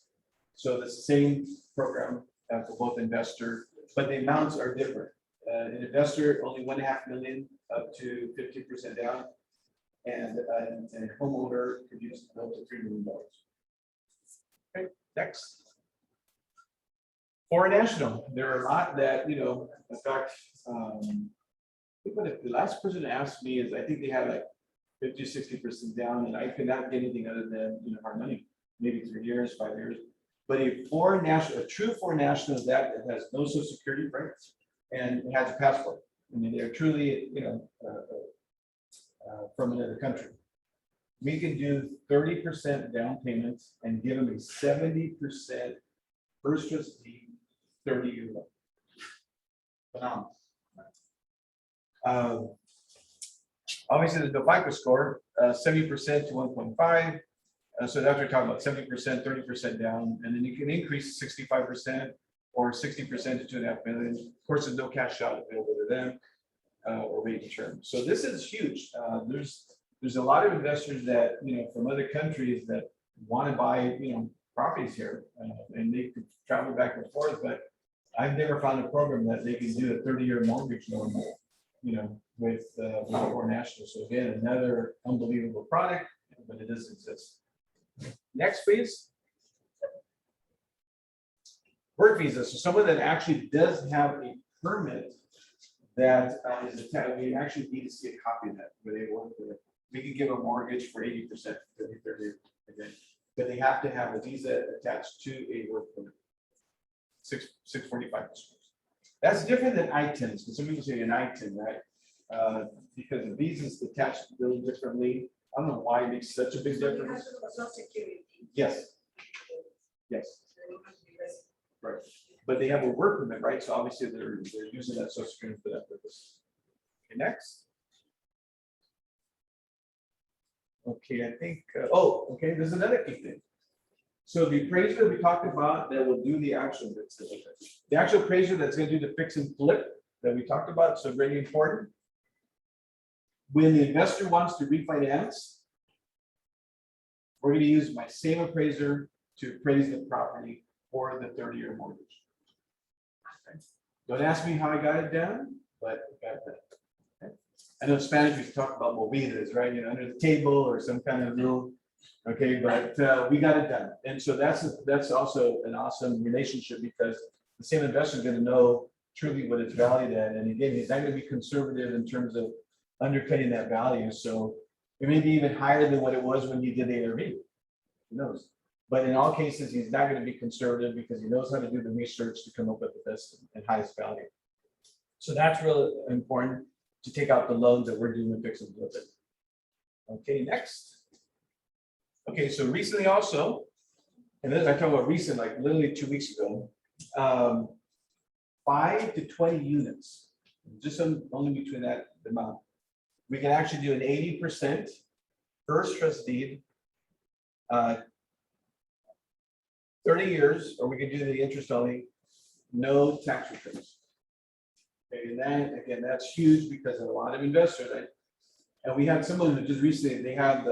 So the same program for both investor, but the amounts are different. An investor only 1.5 million up to 50% down, and a homeowner could use up to $3 million. Okay, next. Foreign national, there are a lot that, you know, in fact, the last person asked me is, I think they had like 50-60% down, and I could not get anything other than, you know, hard money, maybe 3 years, 5 years. But a foreign national, a true foreign national is that it has no social security, right? And it has a passport. I mean, they're truly, you know, from another country. We can do 30% down payments and give them a 70% first trustee 30-year loan. Phenomenal. Obviously, there's no FICO score, 70% to 1.5. So that's what we're talking about, 70%, 30% down, and then you can increase 65% or 60% to 2.5 million. Of course, there's no cash out available to them or rate of term. So this is huge. There's a lot of investors that, you know, from other countries that want to buy, you know, properties here, and they could travel back and forth. But I've never found a program that they can do a 30-year mortgage loan, you know, with foreign national. So again, another unbelievable product, but it does exist. Next, please. Work visa. So someone that actually does have a permit that is attached, we actually need to see a copy of that where they work with it. We can give a mortgage for 80%, 30, again, but they have to have a visa attached to a work permit. 645. That's different than I-10s, because some people say an I-10, right? Because the visa is attached a little differently. I don't know why it makes such a big difference. Yes. Yes. Right. But they have a work permit, right? So obviously they're using that social security for that purpose. Okay, next. Okay, I think, okay, there's another key thing. So the appraiser we talked about that will do the actual, the actual appraiser that's going to do the fix and flip that we talked about, so very important. When the investor wants to refinance, we're going to use my same appraiser to appraise the property for the 30-year mortgage. Okay. Don't ask me how I got it done, but I got it done. Okay. I know in Spanish we talk about movidas, right? You know, under the table or some kind of rule. Okay, but we got it done, and so that's also an awesome relationship because the same investor is going to know truly what it's valued at, and again, he's not going to be conservative in terms of undercutting that value. So it may be even higher than what it was when you did the ARV. Who knows? But in all cases, he's not going to be conservative because he knows how to do the research to come up with the best and highest value. So that's really important to take out the loans that we're doing with fix and flip it. Okay, next. Okay, so recently also, and then I talk about recent, like literally 2 weeks ago, 5 to 20 units, just only between that amount. We can actually do an 80% first trust deed 30 years, or we could do the interest only, no tax returns. Okay, and then, again, that's huge because of a lot of investors, right? And we had someone that just recently, they had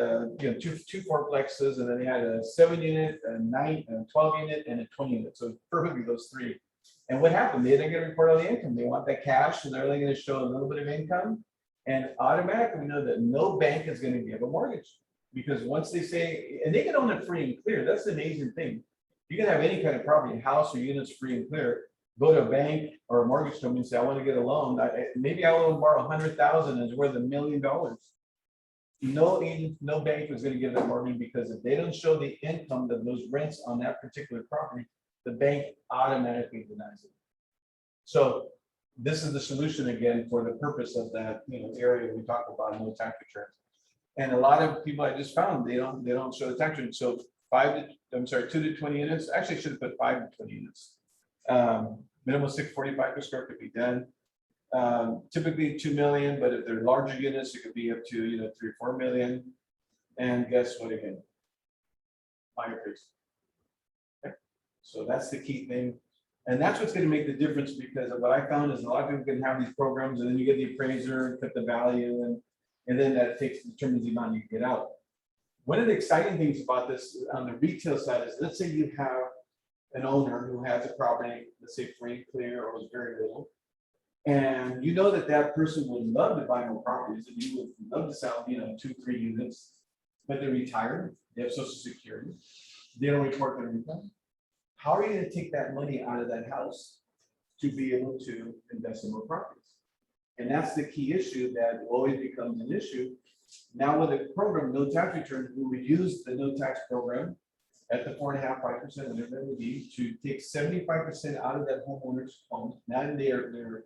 two fourplexes, and then they had a 7-unit, a 9, a 12-unit, and a 20-unit. So perfectly those three. And what happened? They didn't get a report on the income. They want that cash, and they're only going to show a little bit of income. And automatically we know that no bank is going to give a mortgage, because once they say, and they can own it free and clear. That's the amazing thing. You can have any kind of property, house or units free and clear. Go to a bank or a mortgage company and say, I want to get a loan. Maybe I will borrow 100,000 and it's worth $1 million. No agent, no bank is going to give that mortgage, because if they don't show the income of those rents on that particular property, the bank automatically denies it. So this is the solution again for the purpose of that area we talked about, no tax returns. And a lot of people I just found they don't show the tax return. So 2 to 20 units. Actually, I should have put 5 to 20 units. Minimum 645 per square could be done. Typically 2 million, but if they're larger units, it could be up to 3 or 4 million. And guess what again? Higher price. Okay. So that's the key thing. And that's what's going to make the difference, because what I found is a lot of people can have these programs, and then you get the appraiser and put the value, and then that determines the amount you get out. One of the exciting things about this on the retail side is, let's say you have an owner who has a property, let's say free and clear or was very little, and you know that that person would love to buy more properties, and you would love to sell 2, 3 units, but they're retired, they have Social Security, they don't report their income. How are you going to take that money out of that house to be able to invest in more properties? And that's the key issue that always becomes an issue. Now with the program, no tax return, we would use the no tax program at the 4.5%, 5%, whatever that would be, to take 75% out of that homeowner's home. Now they're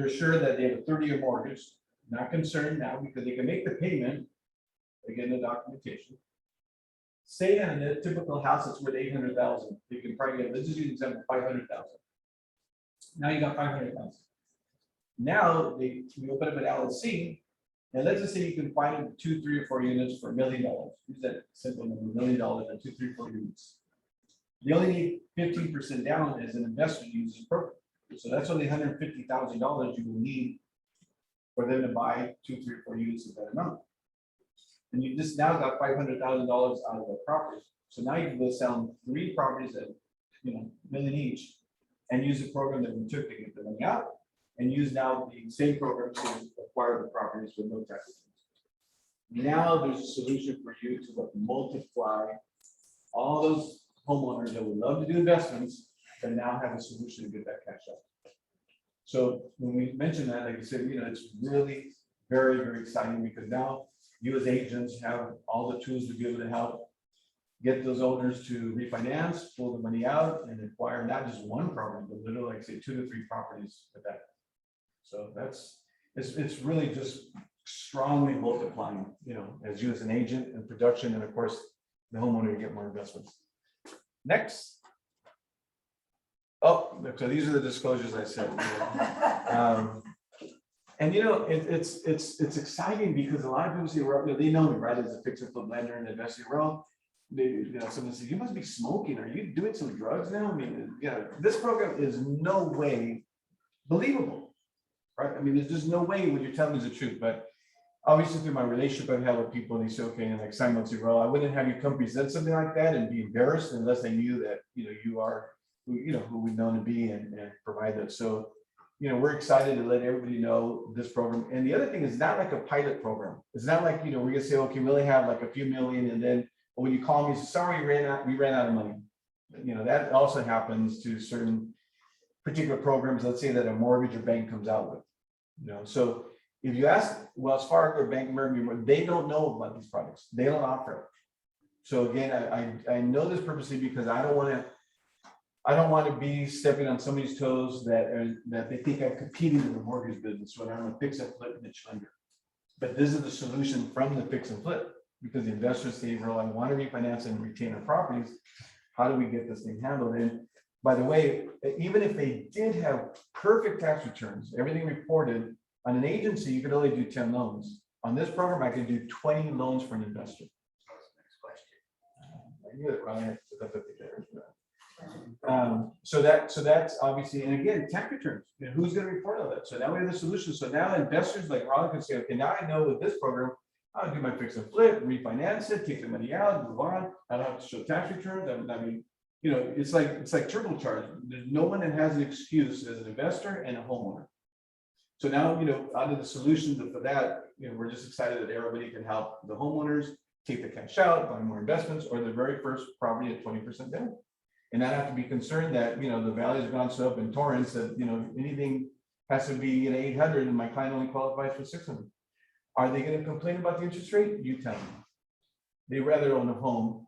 assured that they have a 30-year mortgage, not concerned now because they can make the payment, again, the documentation. Say on a typical house that's worth 800,000, you can probably get, let's just use an example, 500,000. Now you got 500,000. Now we open up an LLC, and let's just say you can find 2, 3, or 4 units for $1 million. Use that simple number, $1 million and 2, 3, 4 units. You only need 15% down as an investor to use this program. So that's only $150,000 you will need for them to buy 2, 3, or 4 units of that amount. And you just now got $500,000 out of the property. So now you can go sell 3 properties at $1 million each, and use the program that we took to get the money out, and use now the same program to acquire the properties with no tax returns. Now there's a solution for you to multiply all those homeowners that would love to do investments, and now have a solution to get that cash out. So when we mention that, like I said, it's really very, very exciting, because now you as agents have all the tools to be able to help get those owners to refinance, pull the money out, and acquire not just one property, but literally, like say, 2 to 3 properties with that. So it's really just strongly multiplying, as you as an agent and production, and of course, the homeowner, you get more investments. Next. Oh, so these are the disclosures I said. And it's exciting, because a lot of people say, well, they know me, right, as a fix and flip lender and investor. Well, someone says, you must be smoking. Are you doing some drugs now? I mean, this program is no way believable, right? I mean, there's just no way when you're telling me the truth. But obviously, through my relationship I've had with people, and they say, okay, and like Simon said, well, I wouldn't have you come present something like that and be embarrassed unless I knew that you are who we've known to be, and provide that. So we're excited to let everybody know this program. And the other thing is not like a pilot program. It's not like we're gonna say, okay, we only have like a few million, and then when you call me, say, sorry, we ran out of money. That also happens to certain particular programs. Let's say that a mortgage or bank comes out with. So if you ask Wells Fargo or Bank of America, they don't know about these products. They don't offer it. So again, I know this purposely because I don't want to be stepping on somebody's toes that they think I'm competing in the mortgage business when I'm a fix and flip niche lender. But this is the solution from the fix and flip, because the investors say, well, I want to refinance and retain our properties. How do we get this thing handled? And by the way, even if they did have perfect tax returns, everything reported, on an agency, you could only do 10 loans. On this program, I could do 20 loans for an investor. I knew that Ron had put that there. So that's obviously, and again, tax returns, you know, who's gonna report on that? So now we have the solution. So now investors like Ron can say, okay, now I know with this program, I'll do my fix and flip, refinance it, take the money out, move on. I don't have to show tax returns. I mean, you know, it's like turbocharged. There's no one that has an excuse as an investor and a homeowner. So now, you know, out of the solutions for that, you know, we're just excited that everybody can help the homeowners take the cash out, buy more investments, or the very first property at 20% down. And not have to be concerned that, you know, the value's gone so up in Torrance that, you know, anything has to be in 800 and my client only qualifies for 600. Are they gonna complain about the interest rate? You tell them. They rather own a home.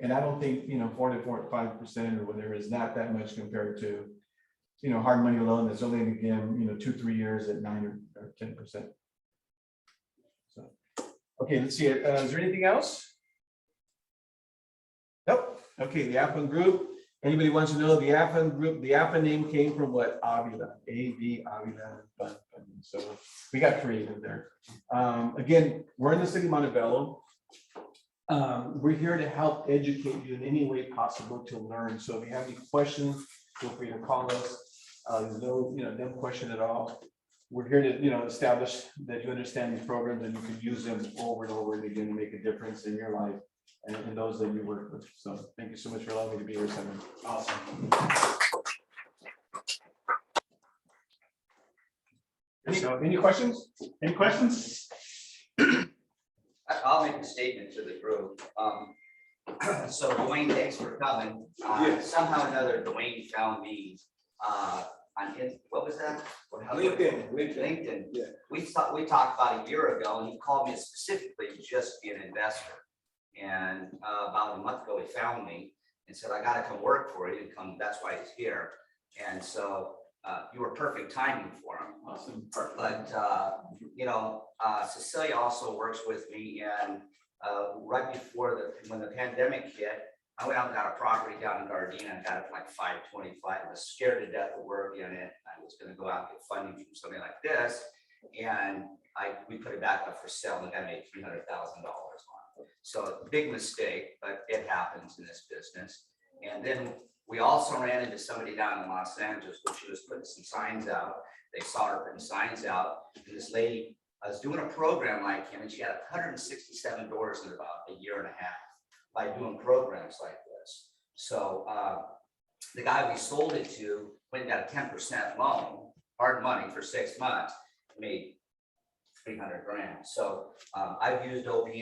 And I don't think, you know, 4 to 5% or whatever is not that much compared to, you know, hard money loan that's only again, you know, 2-3 years at 9 or 10%. So, okay, let's see it. Is there anything else? Nope. Okay, the AvFund group. Anybody wants to know the AvFund group? The AvFund name came from what? Avila, Avila. So we got creative there. Again, we're in the city of Montebello. We're here to help educate you in any way possible to learn. So if you have any questions, feel free to call us. There's no, you know, no question at all. We're here to, you know, establish that you understand these programs and you can use them over and over again to make a difference in your life and those that you work with. So thank you so much for allowing me to be here, Simon. Awesome. Any questions? Any questions? I'll make a statement to the group. So Dwayne, thanks for coming. Somehow or another, Dwayne found me on his, what was that? LinkedIn. Yeah. We talked about a year ago and he called me specifically just to be an investor. And about a month ago, he found me and said, I gotta come work for you and come, that's why he's here. And so you were perfect timing for him. Awesome. But you know, Cecilia also works with me, and right before when the pandemic hit, I went out and got a property down in Gardena and got it for like $525. I was scared to death of work in it. I was going to go out and get funding from something like this, and we put it back up for sale, and I made $300,000 on it. So big mistake, but it happens in this business. And then we also ran into somebody down in Los Angeles when she was putting some signs out. They saw her putting signs out, and this lady was doing a program like him, and she had 167 doors in about a year and a half by doing programs like this. So the guy we sold it to went and got a 10% loan, hard money for 6 months, made 300 grand. So I've used OPM